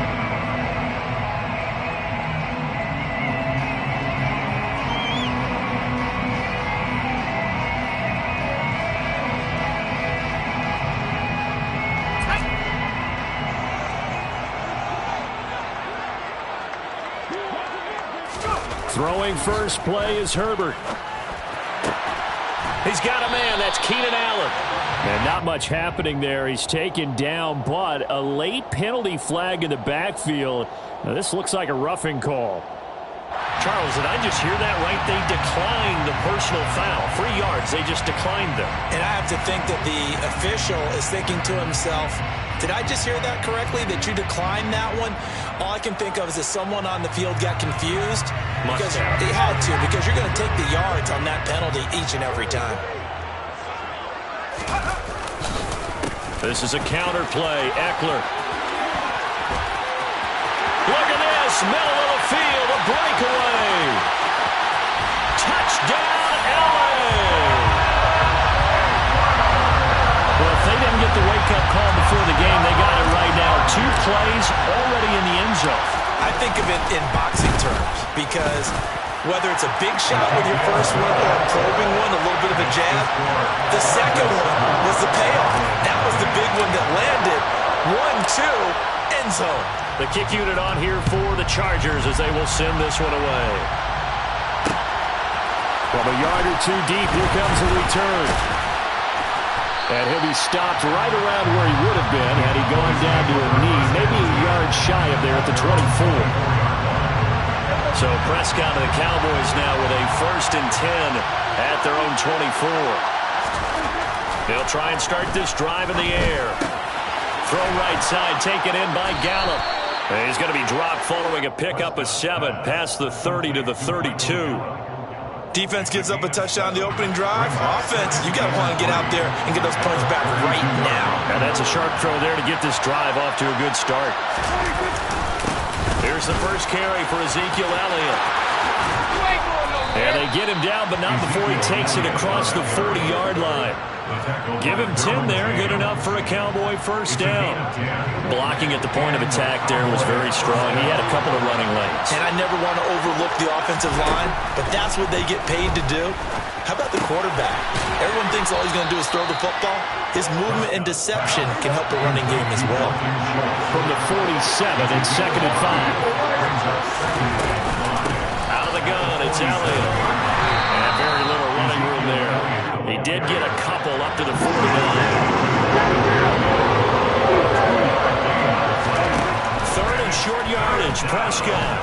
Throwing first play is Herbert. He's got a man. That's Keenan Allen. And not much happening there. He's taken down, but a late penalty flag in the backfield. Now, this looks like a roughing call. Charles, did I just hear that right? They declined the personal foul. 3 yards. They just declined them. And I have to think that the official is thinking to himself, did I just hear that correctly, that you declined that one? All I can think of is that someone on the field got confused. Because they had to, because you're going to take the yards on that penalty each and every time. This is a counter play. Eckler. Look at this. Middle of the field. A breakaway. Touchdown, LA. Well, if they didn't get the wake-up call before the game, they got it right now. 2 plays already in the end zone. I think of it in boxing terms, because whether it's a big shot with your first one or a probing one, a little bit of a jab, the second one was the payoff. That was the big one that landed. 1-2, end zone. The kick unit on here for the Chargers as they will send this one away. From a yard or 2 deep, here comes a return. And he'll be stopped right around where he would have been had he gone down to a knee, maybe a yard shy of there at the 24. So Prescott and the Cowboys now with a 1st and 10 at their own 24. They'll try and start this drive in the air. Throw right side, taken in by Gallup. And he's going to be dropped following a pickup of 7 past the 30 to the 32. Defense gives up a touchdown on the opening drive. Offense, you got to want to get out there and get those points back right now. And that's a sharp throw there to get this drive off to a good start. Here's the first carry for Ezekiel Elliott. And they get him down, but not before he takes it across the 40-yard line. Give him 10 there, good enough for a Cowboy first down. Blocking at the point of attack there was very strong. He had a couple of running lanes. And I never want to overlook the offensive line, but that's what they get paid to do. How about the quarterback? Everyone thinks all he's going to do is throw the football. His movement and deception can help the running game as well. From the 47, it's 2nd and 5. Out of the gun, it's Elliott. And very little running room there. He did get a couple up to the 49. 3rd and short yardage, Prescott.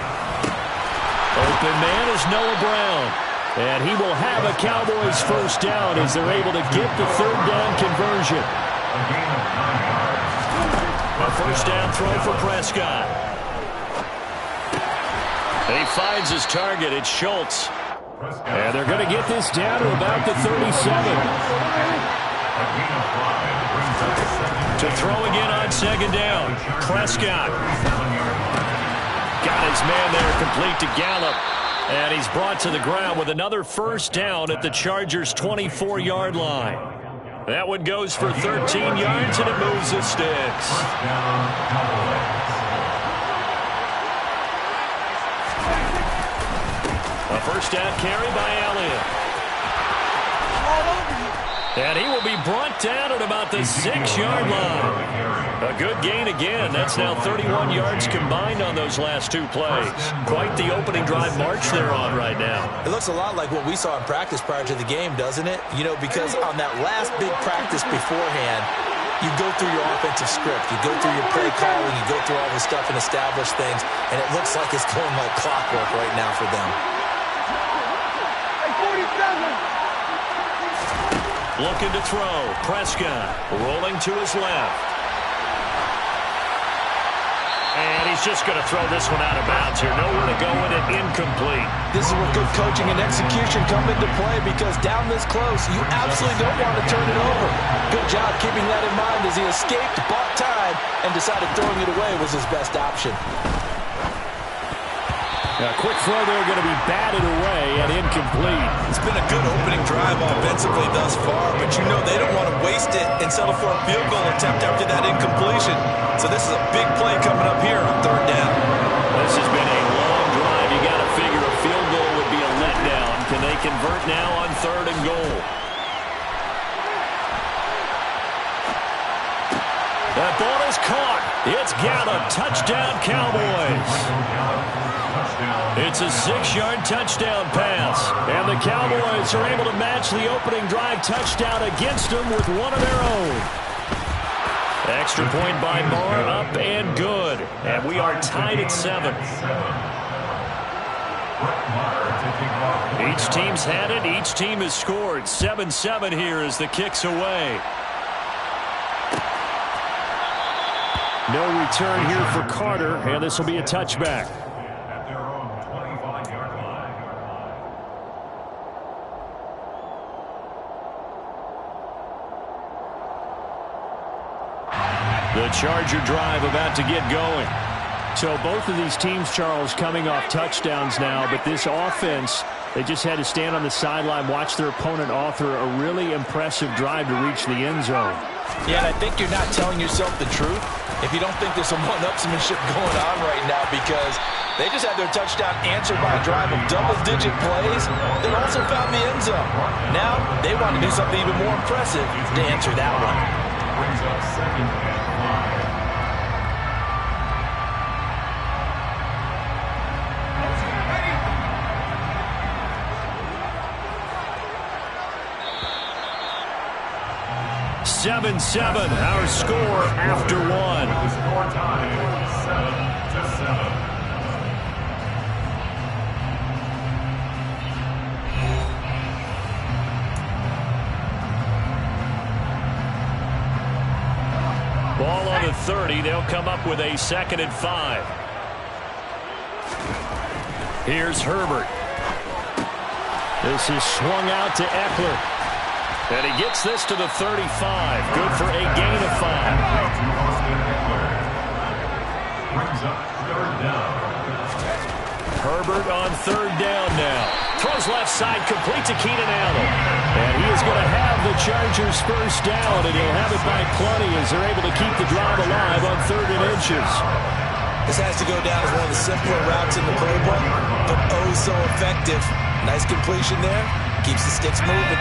Open man is Noah Brown. And he will have a Cowboys first down as they're able to get the 3rd down conversion. A first down throw for Prescott. He finds his target. It's Schultz. And they're going to get this down to about the 37. To throw again on 2nd down. Prescott. Got his man there complete to Gallup. And he's brought to the ground with another first down at the Chargers' 24-yard line. That one goes for 13 yards, and it moves the sticks. A first down carry by Elliott. And he will be brought down at about the 6-yard line. A good gain again. That's now 31 yards combined on those last 2 plays. Quite the opening drive march they're on right now. It looks a lot like what we saw in practice prior to the game, doesn't it? You know, because on that last big practice beforehand, you go through your offensive script. You go through your play calling. You go through all this stuff and establish things. And it looks like it's going like clockwork right now for them. Looking to throw. Prescott rolling to his left. And he's just going to throw this one out of bounds here. Nowhere to go with it. Incomplete. This is where good coaching and execution come into play, because down this close, you absolutely don't want to turn it over. Good job keeping that in mind as he escaped, bought time, and decided throwing it away was his best option. A quick throw there, going to be batted away and incomplete. It's been a good opening drive offensively thus far, but you know they don't want to waste it and settle for a field goal attempt after that incompletion. So this is a big play coming up here on 3rd down. This has been a long drive. You got to figure a field goal would be a letdown. Can they convert now on 3rd and goal? That ball is caught. It's Gallup. Touchdown, Cowboys. It's a 6-yard touchdown pass. And the Cowboys are able to match the opening drive touchdown against them with one of their own. Extra point by Moore, up and good. And we are tied at 7. Each team's had it. Each team has scored. 7-7 here as the kick's away. No return here for Carter, and this will be a touchback. At their own 25-yard line. The Charger drive about to get going. So both of these teams, Charles, coming off touchdowns now, but this offense, they just had to stand on the sideline, watch their opponent author a really impressive drive to reach the end zone. Yeah, and I think you're not telling yourself the truth if you don't think there's some one-upsmanship going on right now, because they just had their touchdown answered by a drive of double-digit plays that also found the end zone. Now they want to do something even more impressive to answer that one. Brings up 2nd and 5. Seven, our score after 1. The score time, 7-7. Ball on the 30. They'll come up with a 2nd and 5. Here's Herbert. This is swung out to Eckler. And he gets this to the 35. Good for a gain of 5. Brings up 3rd down. Herbert on 3rd down now. Throws left side, complete to Keenan Allen. And he is going to have the Chargers first down, and he'll have it by plenty as they're able to keep the drive alive on 3rd and inches. This has to go down as one of the simpler routes in the playbook, but oh so effective. Nice completion there. Keeps the sticks moving.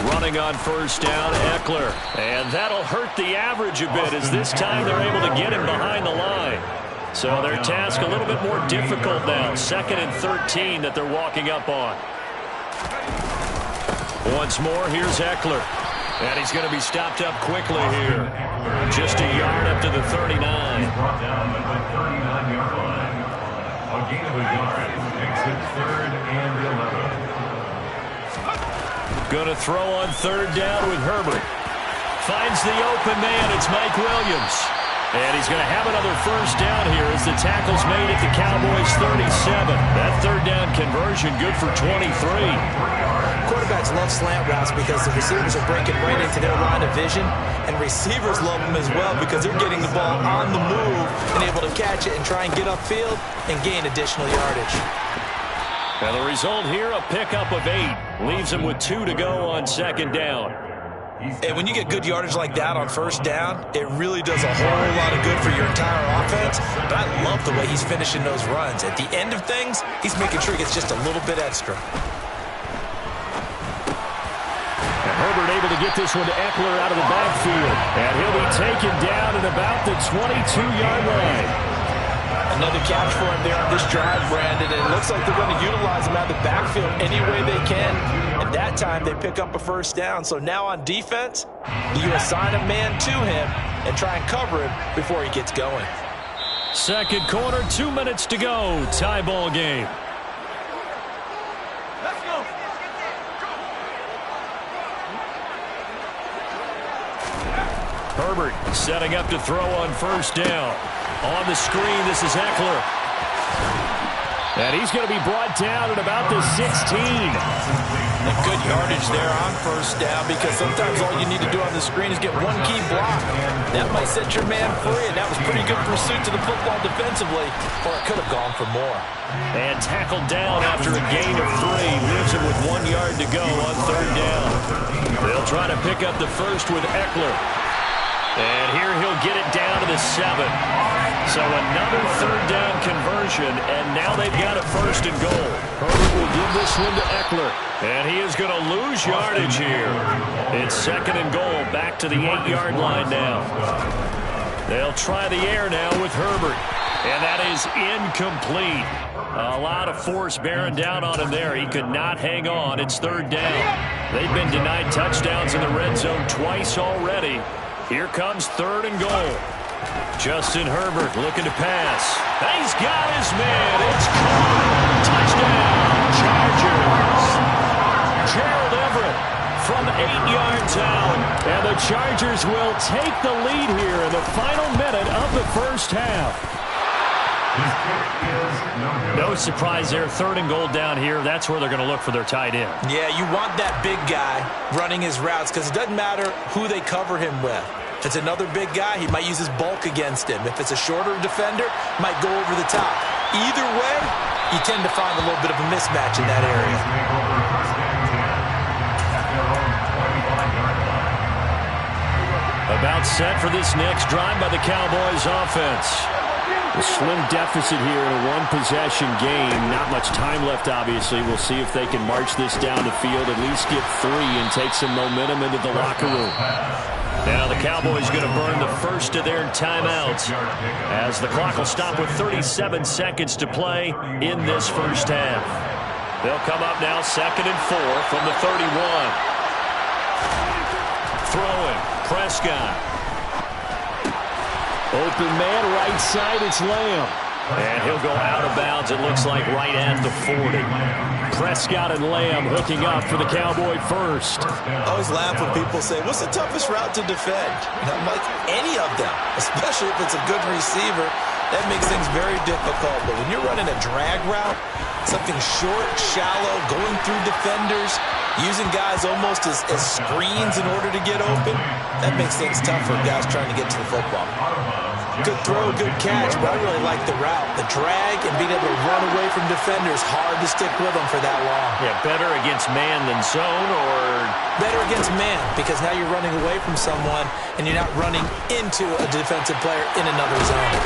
Running on 1st down, Eckler. And that'll hurt the average a bit, as this time they're able to get him behind the line. So their task a little bit more difficult now. 2nd and 13 that they're walking up on. Once more, here's Eckler. And he's going to be stopped up quickly here. Just a yard up to the 39. Brought down at the 39-yard line. A gain of a yard. Exit 3rd and 11. Going to throw on 3rd down with Herbert. Finds the open man. It's Mike Williams. And he's going to have another first down here as the tackle's made at the Cowboys' 37. That 3rd down conversion good for 23. Quarterbacks love slant routes because the receivers are breaking right into their line of vision, and receivers love them as well because they're getting the ball on the move and able to catch it and try and get upfield and gain additional yardage. And the result here, a pickup of 8. Leaves them with 2 to go on 2nd down. And when you get good yardage like that on first down, it really does a whole lot of good for your entire offense. But I love the way he's finishing those runs. At the end of things, he's making sure he gets just a little bit extra. And Herbert able to get this one to Eckler out of the backfield. And he'll be taken down at about the 22-yard line. Another catch for him there on this drive, Brandon, and it looks like they're going to utilize him out of the backfield any way they can. And that time they pick up a first down. So now on defense, you assign a man to him and try and cover him before he gets going. Second quarter, 2 minutes to go. Tie ball game. Let's go. Herbert setting up to throw on first down. On the screen, this is Eckler. And he's going to be brought down at about the 16. And good yardage there on first down, because sometimes all you need to do on the screen is get one key block. That might set your man free, and that was pretty good pursuit to the football defensively, or it could have gone for more. And tackled down after a gain of 3. Leaves him with 1 yard to go on third down. They'll try to pick up the first with Eckler. And here he'll get it down to the 7. So another third down conversion, and now they've got a first and goal. Herbert will give this one to Eckler. And he is going to lose yardage here. It's second and goal, back to the 8-yard line now. They'll try the air now with Herbert. And that is incomplete. A lot of force bearing down on him there. He could not hang on. It's third down. They've been denied touchdowns in the red zone twice already. Here comes third and goal. Justin Herbert looking to pass. He's got his man. It's caught. Touchdown, Chargers. Gerald Everett from 8 yards out. And the Chargers will take the lead here in the final minute of the first half. No surprise there. Third and goal down here. That's where they're going to look for their tight end. Yeah, you want that big guy running his routes, because it doesn't matter who they cover him with. If it's another big guy, he might use his bulk against him. If it's a shorter defender, might go over the top. Either way, you tend to find a little bit of a mismatch in that area. About set for this next drive by the Cowboys offense. A slim deficit here in a one-possession game. Not much time left, obviously. We'll see if they can march this down the field, at least get 3 and take some momentum into the locker room. Now the Cowboys going to burn the first of their timeouts, as the clock will stop with 37 seconds to play in this first half. They'll come up now, 2nd and 4 from the 31. Throwing, Prescott. Open man, right side, it's Lamb. And he'll go out of bounds, it looks like, right at the 40. Prescott and Lamb hooking up for the Cowboy first. I always laugh when people say, what's the toughest route to defend? And I'm like, any of them, especially if it's a good receiver. That makes things very difficult. But when you're running a drag route, something short, shallow, going through defenders, using guys almost as screens in order to get open, that makes things tough for guys trying to get to the football. Good throw, good catch, but I really like the route. The drag and being able to run away from defenders, hard to stick with them for that long. Yeah, better against man than zone, or? Better against man, because now you're running away from someone and you're not running into a defensive player in another zone.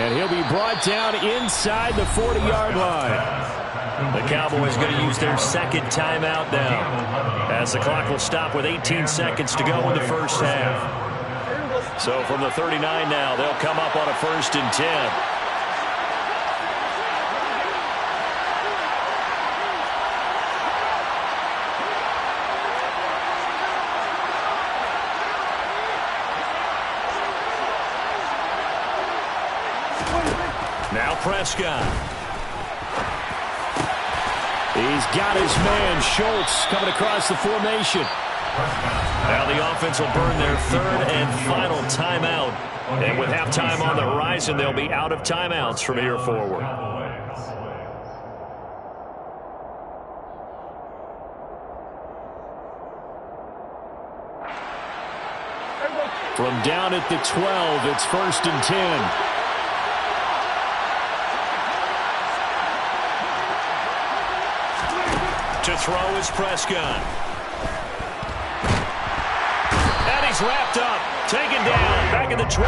And he'll be brought down inside the 40-yard line. The Cowboys going to use their second timeout now, as the clock will stop with 18 seconds to go in the first half. So from the 39 now, they'll come up on a 1st and 10. Now Prescott. He's got his man, Schultz, coming across the formation. Now the offense will burn their 3rd and final timeout. And with halftime on the horizon, they'll be out of timeouts from here forward. From down at the 12, it's 1st and 10. To throw is Prescott. is wrapped up, taken down, back at the 25.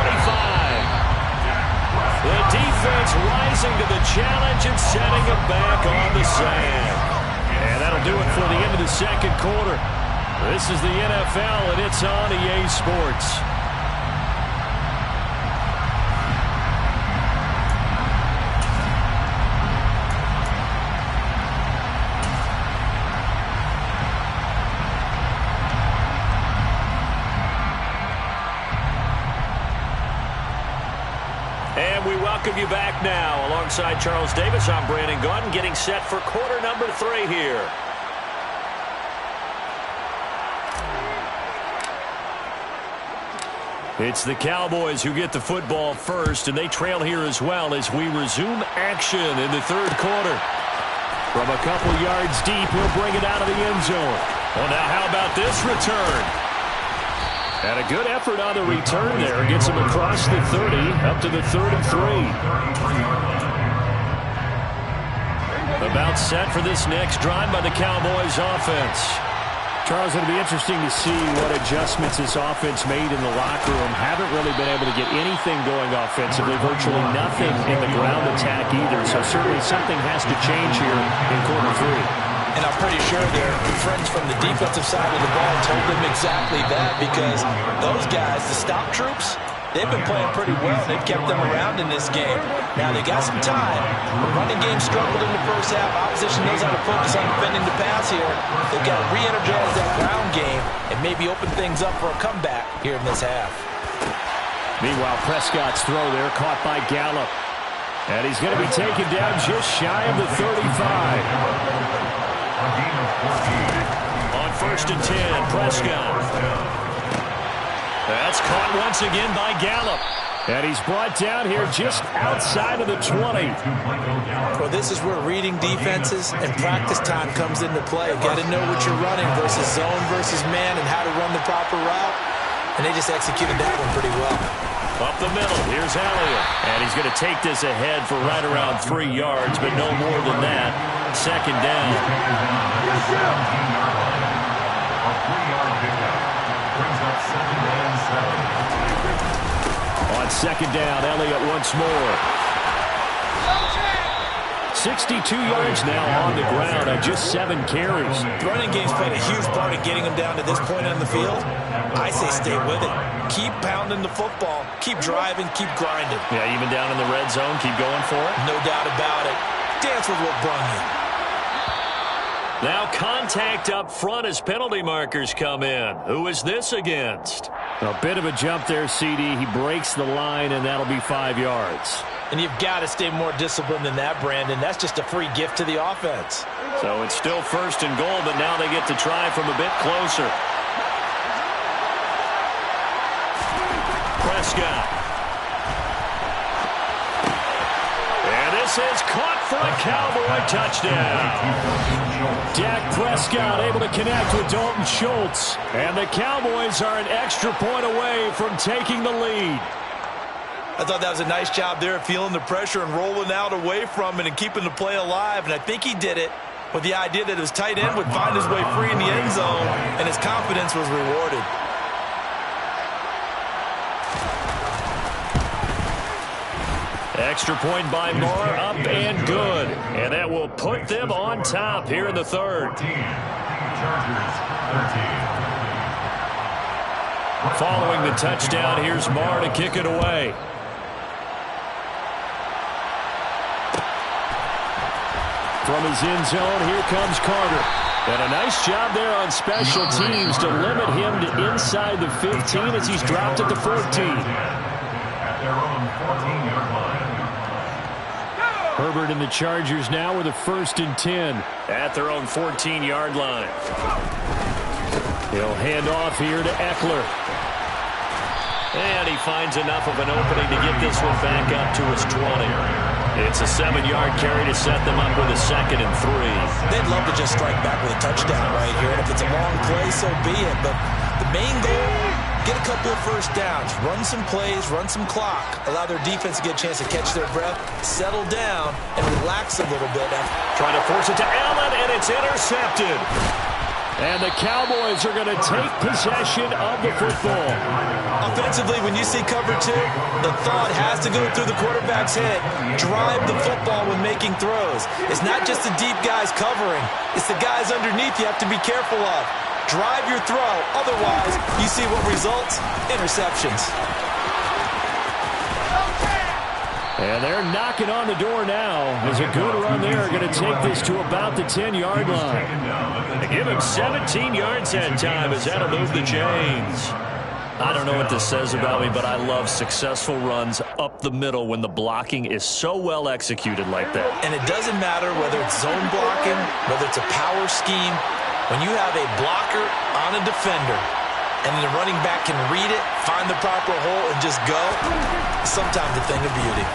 The defense rising to the challenge and setting them back on the sand. And that'll do it for the end of the second quarter. This is the NFL, and it's on EA Sports. And we welcome you back now. Alongside Charles Davis, I'm Brandon Gaudin, getting set for quarter number 3 here. It's the Cowboys who get the football first, and they trail here as well as we resume action in the third quarter. From a couple yards deep, he'll bring it out of the end zone. Well, now how about this return? And a good effort on the return there. Gets him across the 30, up to the 3rd and 3. About set for this next drive by the Cowboys offense. Charles, it'll be interesting to see what adjustments this offense made in the locker room. Haven't really been able to get anything going offensively, virtually nothing in the ground attack either. So certainly something has to change here in quarter 3. And I'm pretty sure their friends from the defensive side of the ball told them exactly that, because those guys, the stop troops, they've been playing pretty well. They've kept them around in this game. Now, they got some time. The running game struggled in the first half. Opposition knows how to focus on defending the pass here. They've got to re-energize that ground game and maybe open things up for a comeback here in this half. Meanwhile, Prescott's throw there caught by Gallup. And he's going to be taken down just shy of the 35. On 1st and 10, Prescott. That's caught once again by Gallup. And he's brought down here just outside of the 20. Well, this is where reading defenses and practice time comes into play. Got to know what you're running versus zone versus man and how to run the proper route. And they just executed that one pretty well. Up the middle, here's Elliott. And he's going to take this ahead for right around 3 yards, but no more than that. Second down. A 3-yard pickup brings up 2nd and 7. On second down, Elliott once more. 62 yards now on the ground on just 7 carries. The running game's played a huge part in getting them down to this point on the field. I say stay with it. Keep pounding the football. Keep driving. Keep grinding. Yeah, even down in the red zone, keep going for it. No doubt about it. Dance with what brung you. Now contact up front as penalty markers come in. Who is this against? A bit of a jump there, CD. He breaks the line, and that'll be 5 yards. And you've got to stay more disciplined than that, Brandon. That's just a free gift to the offense. So it's still 1st and goal, but now they get to try from a bit closer. Prescott. And this is caught for a Cowboy touchdown. Dak Prescott able to connect with Dalton Schultz. And the Cowboys are an extra point away from taking the lead. I thought that was a nice job there, feeling the pressure and rolling out away from it and keeping the play alive. And I think he did it with the idea that his tight end would find his way free in the end zone, and his confidence was rewarded. Extra point by Moore, up and good. And that will put them on top here in the third. 14. Chargers, 13. Following the touchdown, here's Moore to kick it away. From his end zone, here comes Carter. And a nice job there on special teams to limit him to inside the 15 as he's dropped at the 14. At their own 14-yard line. Herbert and the Chargers now with a 1st and 10. At their own 14-yard line. He'll hand off here to Eckler. And he finds enough of an opening to get this one back up to his 20. It's a 7-yard carry to set them up with a 2nd and 3. They'd love to just strike back with a touchdown right here. And if it's a long play, so be it. But the main goal, get a couple of first downs. Run some plays, run some clock. Allow their defense to get a chance to catch their breath, settle down, and relax a little bit. Trying to force it to Allen, and it's intercepted. And the Cowboys are going to take possession of the football. Offensively, when you see cover two, the thought has to go through the quarterback's head. Drive the football when making throws. It's not just the deep guys covering. It's the guys underneath you have to be careful of. Drive your throw. Otherwise, you see what results? Interceptions. And they're knocking on the door now. As a good run there, going to take this to about the 10-yard line. They give him 17 yards that time as that'll move the chains. I don't know what this says about me, but I love successful runs up the middle when the blocking is so well executed like that. And it doesn't matter whether it's zone blocking, whether it's a power scheme. When you have a blocker on a defender, and the running back can read it, find the proper hole, and just go, sometimes a thing of beauty.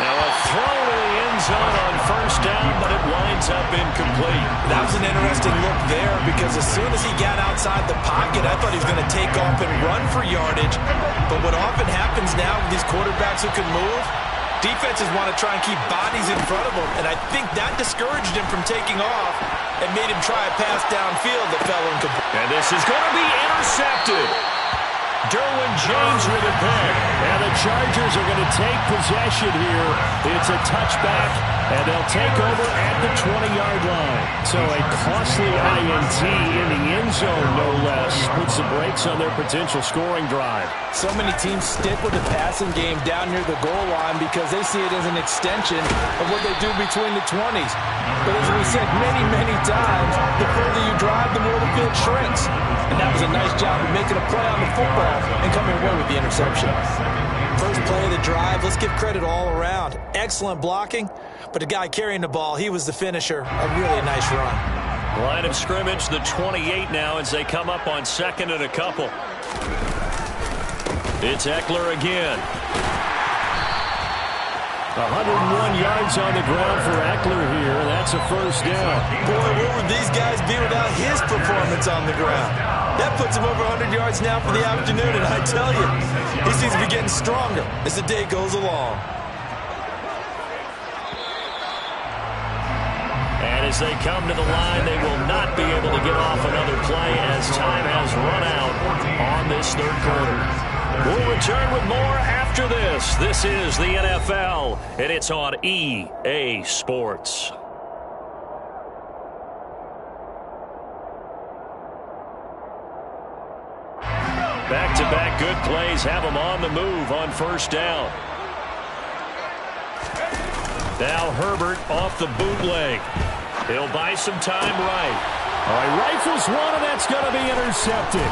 Now a throw to the end zone on first down, but it winds up incomplete. That was an interesting look there because as soon as he got outside the pocket, I thought he was going to take off and run for yardage. But what often happens now with these quarterbacks who can move, defenses want to try and keep bodies in front of them, and I think that discouraged him from taking off and made him try a pass downfield that fell incomplete. And this is going to be intercepted. Derwin James with a pick. And the Chargers are going to take possession here. It's a touchback, and they'll take over at the 20-yard line. So a costly INT in the end zone, no less, puts the brakes on their potential scoring drive. So many teams stick with the passing game down near the goal line because they see it as an extension of what they do between the 20s. But as we said many, many times, the further you drive, the more the field shrinks. And that was a nice job of making a play on the football and coming away with the interception. First play of the drive, let's give credit all around. Excellent blocking, but the guy carrying the ball, he was the finisher. A really nice run. Line of scrimmage, the 28 now as they come up on second and a couple. It's Eckler again. 101 yards on the ground for Eckler here. That's a first down. Boy, where would these guys be without his performance on the ground? That puts him over 100 yards now for the afternoon, and I tell you, he seems to be getting stronger as the day goes along. And as they come to the line, they will not be able to get off another play as time has run out on this third quarter. We'll return with more after this. This is the NFL, and it's on EA Sports. Back-to-back good plays have them on the move on first down. Now Herbert off the bootleg. He'll buy some time right. All right, rifles one, and that's going to be intercepted.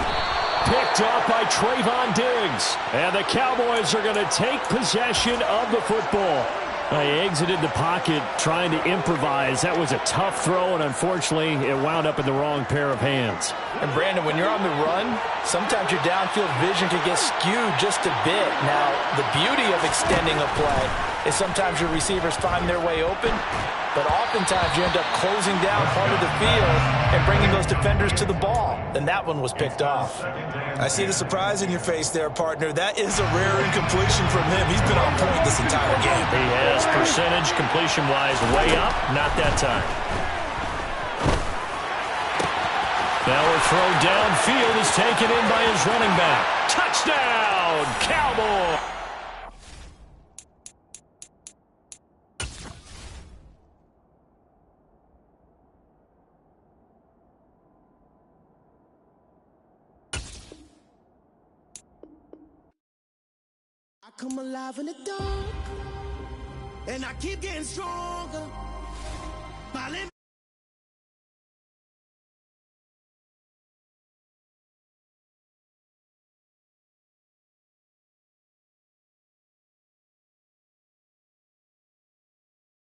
Picked up by Trayvon Diggs. And the Cowboys are going to take possession of the football. They exited the pocket trying to improvise. That was a tough throw, and unfortunately, it wound up in the wrong pair of hands. And Brandon, when you're on the run, sometimes your downfield vision can get skewed just a bit. Now, the beauty of extending a play is sometimes your receivers find their way open, but oftentimes you end up closing down part of the field and bringing those defenders to the ball. And that one was picked off. I see the surprise in your face there, partner. That is a rare incompletion from him. He's been on point this entire game. He has percentage completion-wise way up. Not that time. Now a throw downfield is taken in by his running back. Touchdown, Cowboys! I come alive in the dark, and I keep getting stronger.